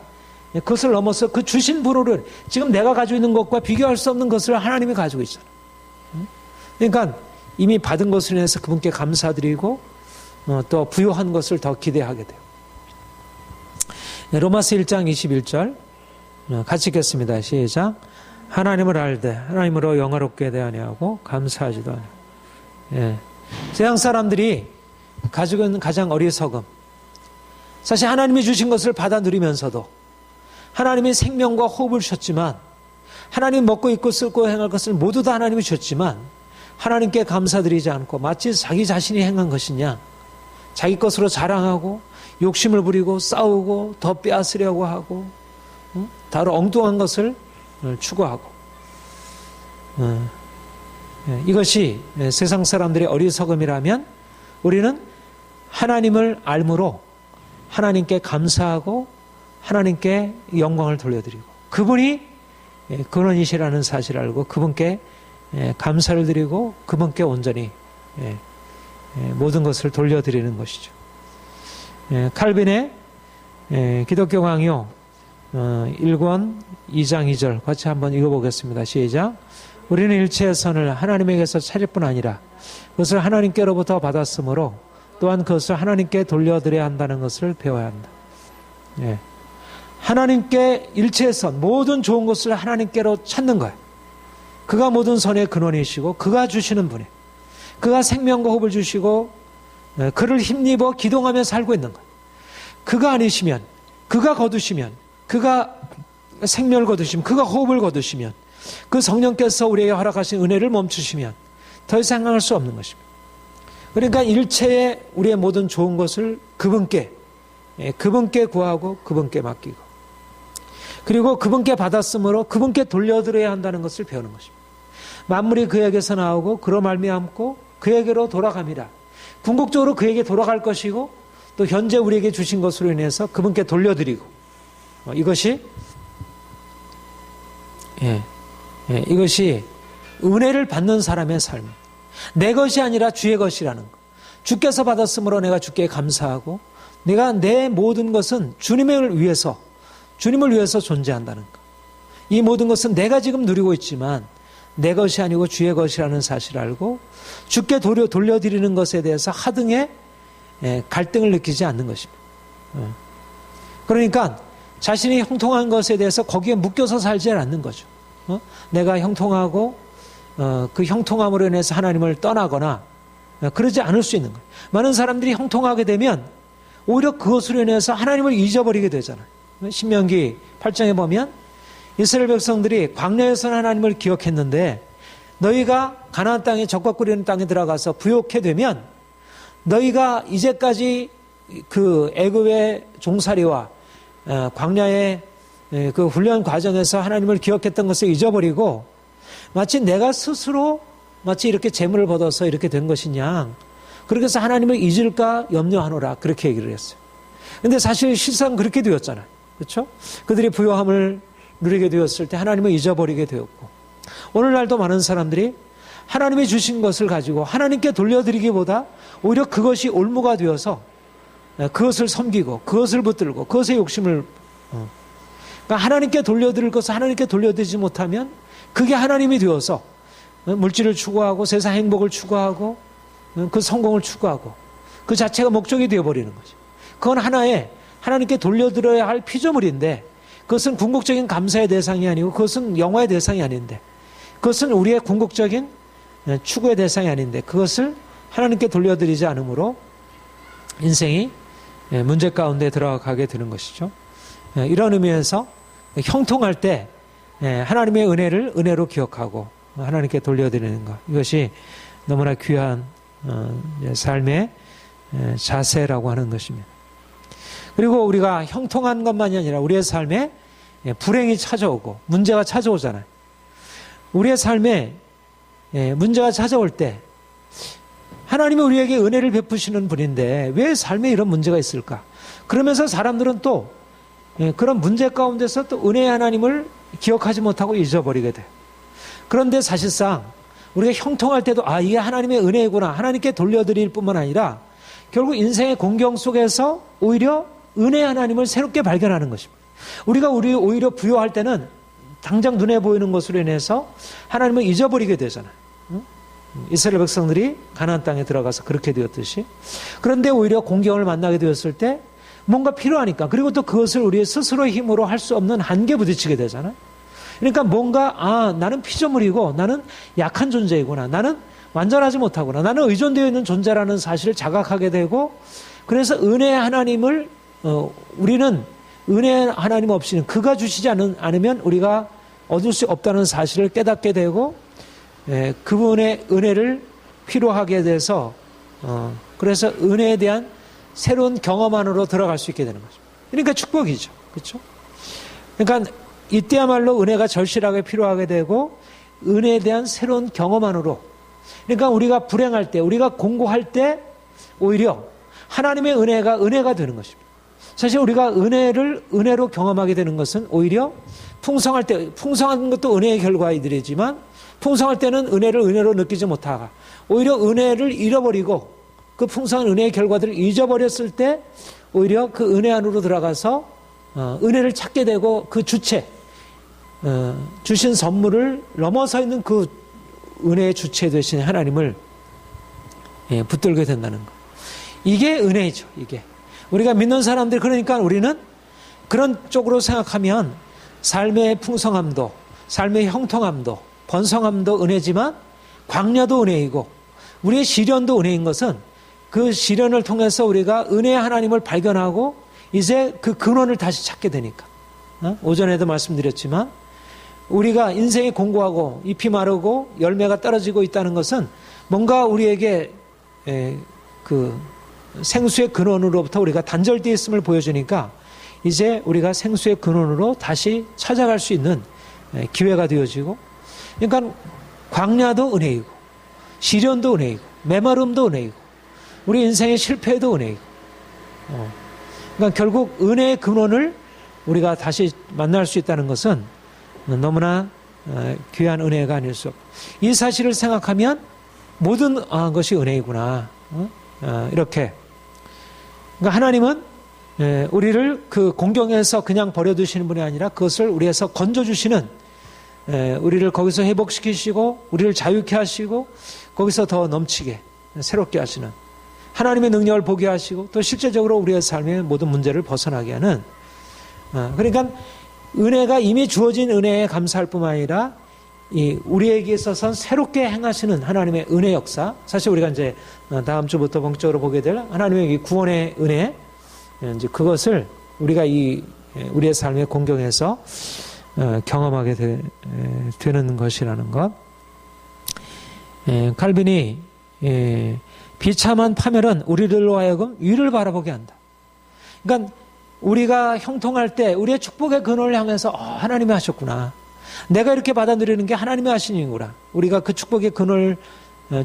그것을 넘어서 그 주신 분으로 지금 내가 가지고 있는 것과 비교할 수 없는 것을 하나님이 가지고 있잖아요. 그러니까 이미 받은 것을 인해서 그분께 감사드리고 또 부요한 것을 더 기대하게 돼요. 로마서 1장 21절 같이 읽겠습니다. 시작. 하나님을 알되 하나님으로 영화롭게 대하냐고 감사하지도 않아요. 예. 세상 사람들이 가지고 있는 가장 어리석음, 사실 하나님이 주신 것을 받아 누리면서도 하나님이 생명과 호흡을 주셨지만, 하나님 먹고 입고 쓰고 행할 것을 모두 다 하나님이 주셨지만 하나님께 감사드리지 않고 마치 자기 자신이 행한 것이냐, 자기 것으로 자랑하고 욕심을 부리고 싸우고 더 빼앗으려고 하고 다른 엉뚱한 것을 추구하고, 이것이 세상 사람들의 어리석음이라면 우리는 하나님을 알므로 하나님께 감사하고 하나님께 영광을 돌려드리고 그분이 근원이시라는 사실을 알고 그분께 감사를 드리고 그분께 온전히 모든 것을 돌려드리는 것이죠. 칼빈의 기독교 강요 1권 2장 2절 같이 한번 읽어보겠습니다. 시작. 우리는 일체의 선을 하나님에게서 찾을 뿐 아니라 그것을 하나님께로부터 받았으므로 또한 그것을 하나님께 돌려드려야 한다는 것을 배워야 한다. 하나님께 일체의 선, 모든 좋은 것을 하나님께로 찾는 거예요. 그가 모든 선의 근원이시고 그가 주시는 분이에요. 그가 생명과 호흡을 주시고 그를 힘입어 기동하며 살고 있는 거예요. 그가 아니시면, 그가 거두시면, 그가 생명을 거두시면, 그가 호흡을 거두시면, 그 성령께서 우리에게 허락하신 은혜를 멈추시면 더 이상 행할 수 없는 것입니다. 그러니까 일체의 우리의 모든 좋은 것을 그분께 구하고 그분께 맡기고, 그리고 그분께 받았으므로 그분께 돌려드려야 한다는 것을 배우는 것입니다. 만물이 그에게서 나오고 그로 말미암고 그에게로 돌아갑니다. 궁극적으로 그에게 돌아갈 것이고 또 현재 우리에게 주신 것으로 인해서 그분께 돌려드리고, 이것이 은혜를 받는 사람의 삶, 내 것이 아니라 주의 것이라는 것. 주께서 받았으므로 내가 주께 감사하고 내가 내 모든 것은 주님을 위해서 존재한다는 것. 이 모든 것은 내가 지금 누리고 있지만 내 것이 아니고 주의 것이라는 사실을 알고 주께 돌려드리는 것에 대해서 하등의 갈등을 느끼지 않는 것입니다. 그러니까 자신이 형통한 것에 대해서 거기에 묶여서 살지 않는 거죠. 내가 형통하고 그 형통함으로 인해서 하나님을 떠나거나 그러지 않을 수 있는 거예요. 많은 사람들이 형통하게 되면 오히려 그것으로 인해서 하나님을 잊어버리게 되잖아요. 신명기 8장에 보면 이스라엘 백성들이 광야에서는 하나님을 기억했는데 너희가 가나안 땅에 적과 꿀리는 땅에 들어가서 부욕해 되면 너희가 이제까지 그 애굽의 종살이와 광야의 그 훈련 과정에서 하나님을 기억했던 것을 잊어버리고 마치 내가 스스로 마치 이렇게 재물을 받아서 이렇게 된 것이냐, 그렇게 해서 하나님을 잊을까 염려하노라, 그렇게 얘기를 했어요. 근데 사실 실상 그렇게 되었잖아요. 그렇죠? 그들이 부요함을 누리게 되었을 때 하나님을 잊어버리게 되었고, 오늘날도 많은 사람들이 하나님이 주신 것을 가지고 하나님께 돌려드리기보다 오히려 그것이 올무가 되어서 그것을 섬기고 그것을 붙들고 그것에 욕심을 그러니까 하나님께 돌려드릴 것을 하나님께 돌려드리지 못하면 그게 하나님이 되어서 물질을 추구하고 세상 행복을 추구하고 그 성공을 추구하고 그 자체가 목적이 되어버리는 거죠. 그건 하나의 하나님께 돌려드려야 할 피조물인데 그것은 궁극적인 감사의 대상이 아니고 그것은 영화의 대상이 아닌데 그것은 우리의 궁극적인 추구의 대상이 아닌데 그것을 하나님께 돌려드리지 않으므로 인생이 문제 가운데 들어가게 되는 것이죠. 이런 의미에서 형통할 때 하나님의 은혜를 은혜로 기억하고 하나님께 돌려드리는 것, 이것이 너무나 귀한 삶의 자세라고 하는 것입니다. 그리고 우리가 형통한 것만이 아니라 우리의 삶에 불행이 찾아오고 문제가 찾아오잖아요. 우리의 삶에 문제가 찾아올 때 하나님이 우리에게 은혜를 베푸시는 분인데 왜 삶에 이런 문제가 있을까? 그러면서 사람들은 또 그런 문제 가운데서 또 은혜의 하나님을 기억하지 못하고 잊어버리게 돼요. 그런데 사실상 우리가 형통할 때도 이게 하나님의 은혜구나, 하나님께 돌려드릴 뿐만 아니라 결국 인생의 공경 속에서 오히려 은혜의 하나님을 새롭게 발견하는 것입니다. 우리가 오히려 부요할 때는 당장 눈에 보이는 것으로 인해서 하나님을 잊어버리게 되잖아요. 이스라엘 백성들이 가나안 땅에 들어가서 그렇게 되었듯이. 그런데 오히려 공경을 만나게 되었을 때 뭔가 필요하니까, 그리고 또 그것을 우리의 스스로의 힘으로 할 수 없는 한계에 부딪히게 되잖아요. 그러니까 뭔가 나는 피조물이고 나는 약한 존재이구나, 나는 완전하지 못하구나, 나는 의존되어 있는 존재라는 사실을 자각하게 되고, 그래서 은혜의 하나님을 우리는 은혜의 하나님 없이는 그가 주시지 않으면 우리가 얻을 수 없다는 사실을 깨닫게 되고, 그분의 은혜를 필요하게 돼서 그래서 은혜에 대한 새로운 경험 안으로 들어갈 수 있게 되는 거죠. 그러니까 축복이죠. 그렇죠? 그러니까 이때야말로 은혜가 절실하게 필요하게 되고 은혜에 대한 새로운 경험 안으로, 그러니까 우리가 불행할 때, 우리가 공고할 때 오히려 하나님의 은혜가 되는 것입니다. 사실 우리가 은혜를 은혜로 경험하게 되는 것은 오히려 풍성할 때, 풍성한 것도 은혜의 결과이들이지만 풍성할 때는 은혜를 은혜로 느끼지 못하가 오히려 은혜를 잃어버리고 그 풍성한 은혜의 결과들을 잊어버렸을 때 오히려 그 은혜 안으로 들어가서 은혜를 찾게 되고 그 주체, 주신 선물을 넘어서 있는 그 은혜의 주체 되신 하나님을 붙들게 된다는 것. 이게 은혜죠. 이게 우리가 믿는 사람들, 그러니까 우리는 그런 쪽으로 생각하면 삶의 풍성함도, 삶의 형통함도, 번성함도 은혜지만 광야도 은혜이고 우리의 시련도 은혜인 것은 그 시련을 통해서 우리가 은혜의 하나님을 발견하고 이제 그 근원을 다시 찾게 되니까. 오전에도 말씀드렸지만 우리가 인생이 공고하고 잎이 마르고 열매가 떨어지고 있다는 것은 뭔가 우리에게 그 생수의 근원으로부터 우리가 단절되어 있음을 보여주니까 이제 우리가 생수의 근원으로 다시 찾아갈 수 있는 기회가 되어지고, 그러니까 광야도 은혜이고 시련도 은혜이고 메마름도 은혜이고 우리 인생의 실패도 은혜이고, 그러니까 결국 은혜의 근원을 우리가 다시 만날 수 있다는 것은 너무나 귀한 은혜가 아닐 수 없고, 이 사실을 생각하면 모든 것이 은혜이구나, 이렇게. 그러니까 하나님은 우리를 그 공경에서 그냥 버려두시는 분이 아니라 그것을 우리에서 건져주시는, 우리를 거기서 회복시키시고 우리를 자유케 하시고 거기서 더 넘치게 새롭게 하시는 하나님의 능력을 보게 하시고 또 실제적으로 우리의 삶의 모든 문제를 벗어나게 하는, 그러니까 은혜가 이미 주어진 은혜에 감사할 뿐만 아니라 우리에게 있어서는 새롭게 행하시는 하나님의 은혜 역사, 사실 우리가 이제 다음 주부터 본격적으로 보게 될 하나님의 구원의 은혜, 이제 그것을 우리가 우리의 삶의 공경에서 경험하게 되는 것이라는 것. 칼빈이 비참한 파멸은 우리들로 하여금 위를 바라보게 한다. 그러니까 우리가 형통할 때 우리의 축복의 근원을 향해서 하나님이 하셨구나, 내가 이렇게 받아들이는 게 하나님이 하신 일이구나, 우리가 그 축복의 근원을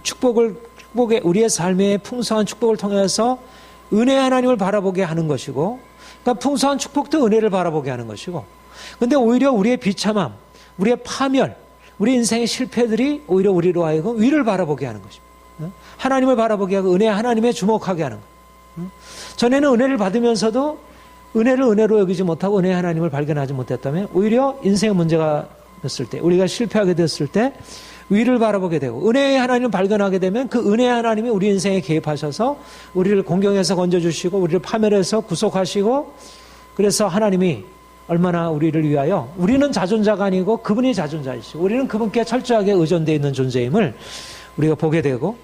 축복의 우리의 삶의 풍성한 축복을 통해서 은혜의 하나님을 바라보게 하는 것이고, 그러니까 풍성한 축복도 은혜를 바라보게 하는 것이고, 근데 오히려 우리의 비참함, 우리의 파멸, 우리 인생의 실패들이 오히려 우리로 하여금 위를 바라보게 하는 것입니다. 하나님을 바라보게 하고 은혜 하나님에 주목하게 하는 것. 전에는 은혜를 받으면서도 은혜를 은혜로 여기지 못하고 은혜의 하나님을 발견하지 못했다면 오히려 인생의 문제가 됐을 때, 우리가 실패하게 됐을 때 위를 바라보게 되고 은혜의 하나님을 발견하게 되면 그 은혜의 하나님이 우리 인생에 개입하셔서 우리를 공경에서 건져주시고 우리를 파멸해서 구속하시고, 그래서 하나님이 얼마나 우리를 위하여, 우리는 자존자가 아니고 그분이 자존자이시고 우리는 그분께 철저하게 의존되어 있는 존재임을 우리가 보게 되고,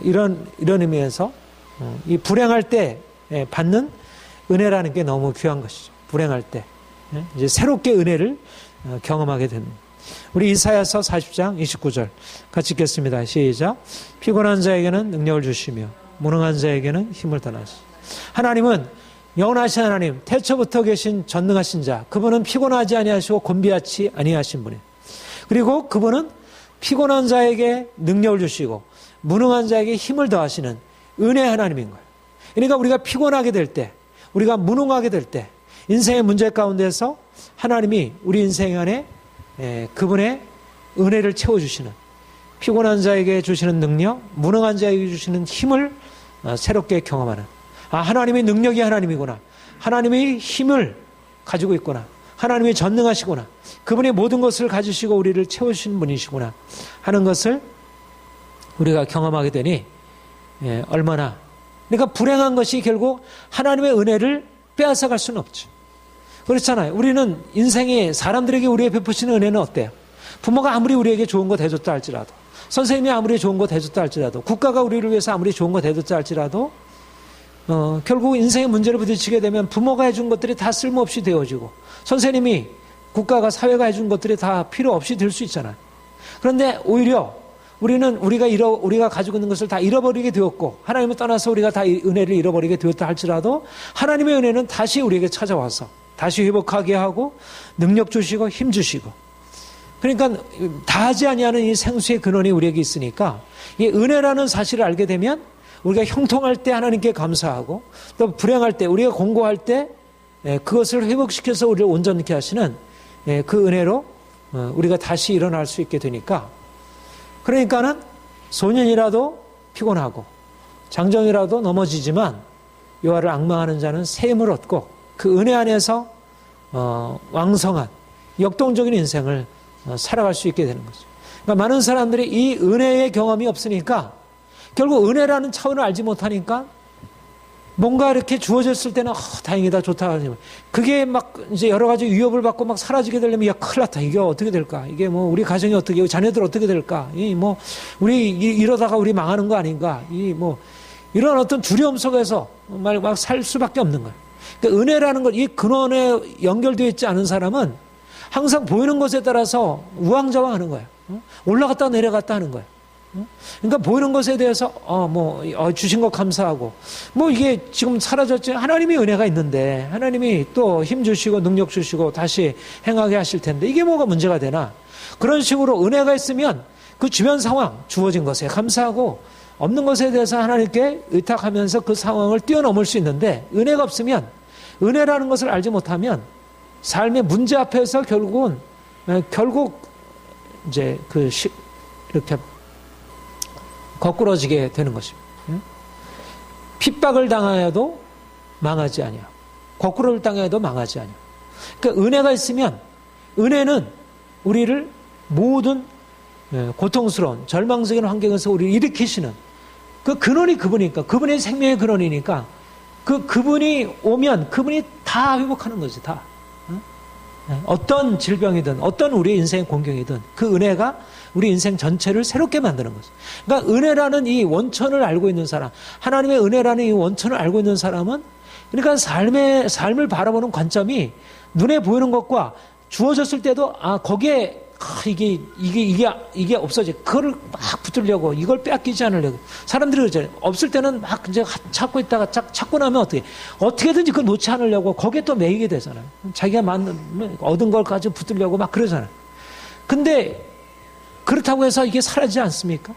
이런 의미에서 이 불행할 때 받는 은혜라는 게 너무 귀한 것이죠. 불행할 때 이제 새롭게 은혜를 경험하게 됩니다. 우리 이사야서 40장 29절 같이 읽겠습니다. 시작. 피곤한 자에게는 능력을 주시며 무능한 자에게는 힘을 더하시고. 하나님은 영원하신 하나님, 태초부터 계신 전능하신 자, 그분은 피곤하지 아니하시고 곤비하지 아니하신 분이에요. 그리고 그분은 피곤한 자에게 능력을 주시고 무능한 자에게 힘을 더하시는 은혜 하나님인 거예요. 그러니까 우리가 피곤하게 될 때, 우리가 무능하게 될 때, 인생의 문제 가운데서 하나님이 우리 인생 안에 그분의 은혜를 채워주시는, 피곤한 자에게 주시는 능력, 무능한 자에게 주시는 힘을 새롭게 경험하는, 하나님의 능력이 하나님이구나, 하나님의 힘을 가지고 있구나, 하나님이 전능하시구나, 그분이 모든 것을 가지시고 우리를 채우시는 분이시구나 하는 것을 우리가 경험하게 되니 얼마나, 그러니까 불행한 것이 결국 하나님의 은혜를 빼앗아갈 수는 없죠. 그렇잖아요. 우리는 인생에 사람들에게 우리에 베푸시는 은혜는 어때요? 부모가 아무리 우리에게 좋은 거 대줬다 할지라도, 선생님이 아무리 좋은 거 대줬다 할지라도, 국가가 우리를 위해서 아무리 좋은 거 대줬다 할지라도 결국 인생의 문제를 부딪히게 되면 부모가 해준 것들이 다 쓸모없이 되어지고, 선생님이, 국가가, 사회가 해준 것들이 다 필요 없이 될 수 있잖아요. 그런데 오히려 우리는 우리가 가지고 있는 것을 다 잃어버리게 되었고, 하나님을 떠나서 우리가 다 은혜를 잃어버리게 되었다 할지라도 하나님의 은혜는 다시 우리에게 찾아와서 다시 회복하게 하고 능력 주시고 힘 주시고, 그러니까 다하지 아니하는 이 생수의 근원이 우리에게 있으니까 이 은혜라는 사실을 알게 되면 우리가 형통할 때 하나님께 감사하고, 또 불행할 때, 우리가 공고할 때 그것을 회복시켜서 우리를 온전케 하시는 그 은혜로 우리가 다시 일어날 수 있게 되니까, 그러니까는 소년이라도 피곤하고 장정이라도 넘어지지만 여호와를 앙망하는 자는 새 힘을 얻고 그 은혜 안에서 왕성한 역동적인 인생을 살아갈 수 있게 되는 거죠. 그러니까 많은 사람들이 이 은혜의 경험이 없으니까, 결국 은혜라는 차원을 알지 못하니까 뭔가 이렇게 주어졌을 때는 다행이다, 좋다, 그게 막 이제 여러 가지 위협을 받고 막 사라지게 되려면, 야, 큰일 났다, 이게 어떻게 될까, 이게 뭐 우리 가정이 어떻게, 자녀들 어떻게 될까, 우리 이러다가 우리 망하는 거 아닌가, 이런 어떤 두려움 속에서 막 살 수밖에 없는 거예요. 그러니까 은혜라는 것, 이 근원에 연결되어 있지 않은 사람은 항상 보이는 것에 따라서 우왕좌왕하는 거예요. 올라갔다 내려갔다 하는 거예요. 그러니까 보이는 것에 대해서 주신 것 감사하고, 이게 지금 사라졌지, 하나님이 은혜가 있는데 하나님이 또 힘 주시고 능력 주시고 다시 행하게 하실 텐데 이게 뭐가 문제가 되나, 그런 식으로 은혜가 있으면 그 주변 상황, 주어진 것에 감사하고 없는 것에 대해서 하나님께 의탁하면서 그 상황을 뛰어넘을 수 있는데, 은혜가 없으면, 은혜라는 것을 알지 못하면 삶의 문제 앞에서 결국 이제 이렇게 거꾸러지게 되는 것입니다. 핍박을 당하여도 망하지 아니하고, 거꾸로를 당하여도 망하지 아니하고. 그러니까 은혜가 있으면, 은혜는 우리를 모든 고통스러운 절망적인 환경에서 우리를 일으키시는 그 근원이 그분이니까, 그분의 생명의 근원이니까, 그분이 오면 그분이 다 회복하는 거지, 다. 어떤 질병이든 어떤 우리 인생의 공경이든 그 은혜가 우리 인생 전체를 새롭게 만드는 거죠. 그러니까 은혜라는 이 원천을 알고 있는 사람, 하나님의 은혜라는 이 원천을 알고 있는 사람은, 그러니까 삶을 바라보는 관점이 눈에 보이는 것과 주어졌을 때도 거기에 이게 없어져. 그거를 막 붙들려고, 이걸 빼앗기지 않으려고. 사람들이 그러잖아요. 없을 때는 막 이제 찾고 있다가 찾고 나면 어떻게든지 그걸 놓지 않으려고 거기에 또 매이게 되잖아요. 자기가 얻은 걸 가지고 붙들려고 막 그러잖아요. 근데 그렇다고 해서 이게 사라지지 않습니까?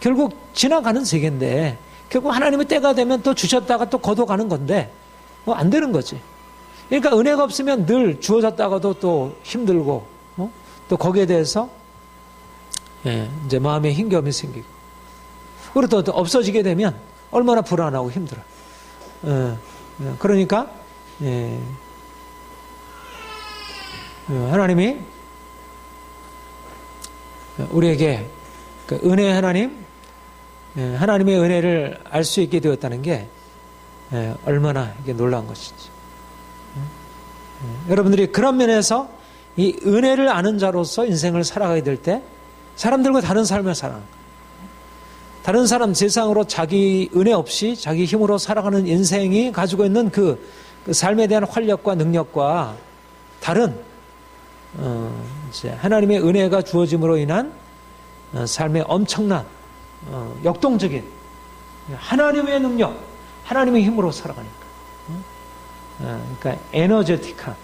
결국 지나가는 세계인데, 결국 하나님의 때가 되면 또 주셨다가 또 걷어가는 건데, 안 되는 거지. 그러니까 은혜가 없으면 늘 주어졌다가도 또 힘들고, 또 거기에 대해서 이제 마음에 힘겨움이 생기고, 그리고 또 없어지게 되면 얼마나 불안하고 힘들어. 그러니까 하나님이 우리에게 그 은혜 하나님의 은혜를 알 수 있게 되었다는 게 얼마나 이게 놀라운 것인지. 여러분들이 그런 면에서 이 은혜를 아는 자로서 인생을 살아가게 될 때 사람들과 다른 삶을 살아가는 거예요. 다른 사람 세상으로 자기 은혜 없이 자기 힘으로 살아가는 인생이 가지고 있는 그 삶에 대한 활력과 능력과 다른 이제 하나님의 은혜가 주어짐으로 인한 삶의 엄청난 역동적인 하나님의 능력, 하나님의 힘으로 살아가니까 그러니까 에너제틱한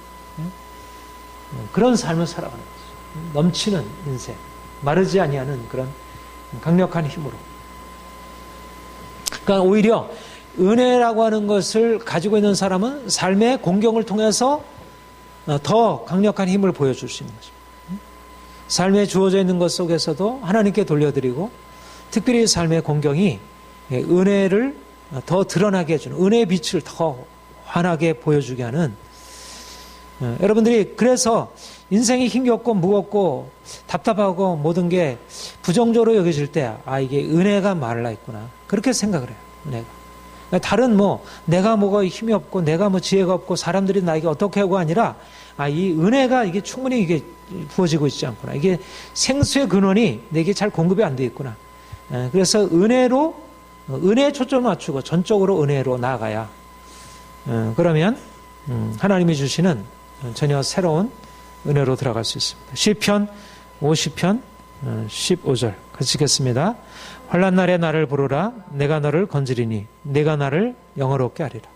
그런 삶을 살아가는 거죠. 넘치는 인생, 마르지 아니하는 그런 강력한 힘으로. 그러니까 오히려 은혜라고 하는 것을 가지고 있는 사람은 삶의 공경을 통해서 더 강력한 힘을 보여줄 수 있는 거죠. 삶에 주어져 있는 것 속에서도 하나님께 돌려드리고 특별히 삶의 공경이 은혜를 더 드러나게 해주는, 은혜의 빛을 더 환하게 보여주게 하는, 여러분들이 그래서 인생이 힘겹고 무겁고 답답하고 모든 게 부정적으로 여겨질 때 이게 은혜가 말라 있구나 그렇게 생각을 해요. 은혜가 다른 내가 뭐가 힘이 없고 내가 지혜가 없고 사람들이 나에게 어떻게 하고 아니라 이 은혜가 이게 충분히 이게 부어지고 있지 않구나, 이게 생수의 근원이 내게 잘 공급이 안 돼 있구나. 그래서 은혜에 초점을 맞추고 전적으로 은혜로 나아가야 그러면 하나님이 주시는 전혀 새로운 은혜로 들어갈 수 있습니다. 시편 50편 15절 같이 읽겠습니다. 환난 날에 나를 부르라. 내가 너를 건지리니 내가 나를 영화롭게 하리라.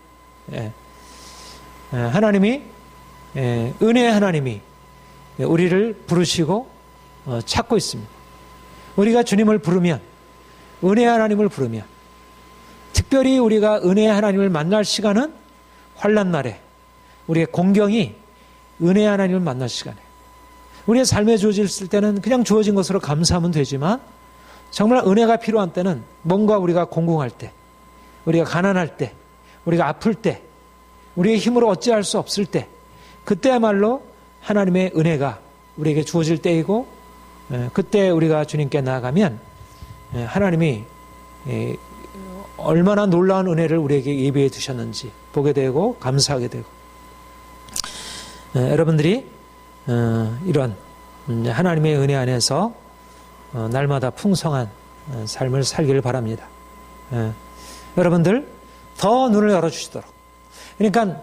하나님이 은혜의 하나님이 우리를 부르시고 찾고 있습니다. 우리가 주님을 부르면, 은혜의 하나님을 부르면, 특별히 우리가 은혜의 하나님을 만날 시간은 환난 날에 우리의 공경이 은혜의 하나님을 만날 시간에, 우리의 삶에 주어질 때는 그냥 주어진 것으로 감사하면 되지만 정말 은혜가 필요한 때는 뭔가 우리가 공공할 때, 우리가 가난할 때, 우리가 아플 때, 우리의 힘으로 어찌할 수 없을 때, 그때야말로 하나님의 은혜가 우리에게 주어질 때이고, 그때 우리가 주님께 나아가면 하나님이 얼마나 놀라운 은혜를 우리에게 예비해 두셨는지 보게 되고 감사하게 되고, 여러분들이 이런 하나님의 은혜 안에서 날마다 풍성한 삶을 살기를 바랍니다. 여러분들 더 눈을 열어주시도록. 그러니까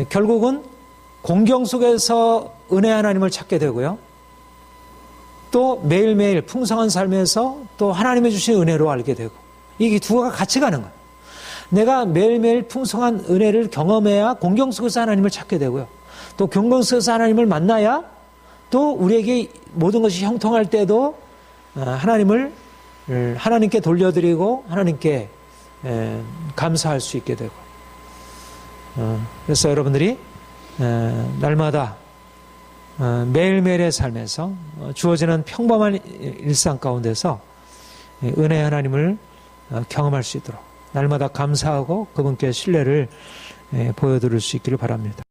결국은 공경 속에서 은혜 하나님을 찾게 되고요, 또 매일매일 풍성한 삶에서 또 하나님의 주신 은혜로 알게 되고, 이게 두가 같이 가는 거예요. 내가 매일매일 풍성한 은혜를 경험해야 공경 속에서 하나님을 찾게 되고요, 또 경경 속에서 하나님을 만나야 또 우리에게 모든 것이 형통할 때도 하나님을 하나님께 돌려드리고 하나님께 감사할 수 있게 되고, 그래서 여러분들이 날마다 매일매일의 삶에서 주어지는 평범한 일상 가운데서 은혜의 하나님을 경험할 수 있도록 날마다 감사하고 그분께 신뢰를 보여드릴 수 있기를 바랍니다.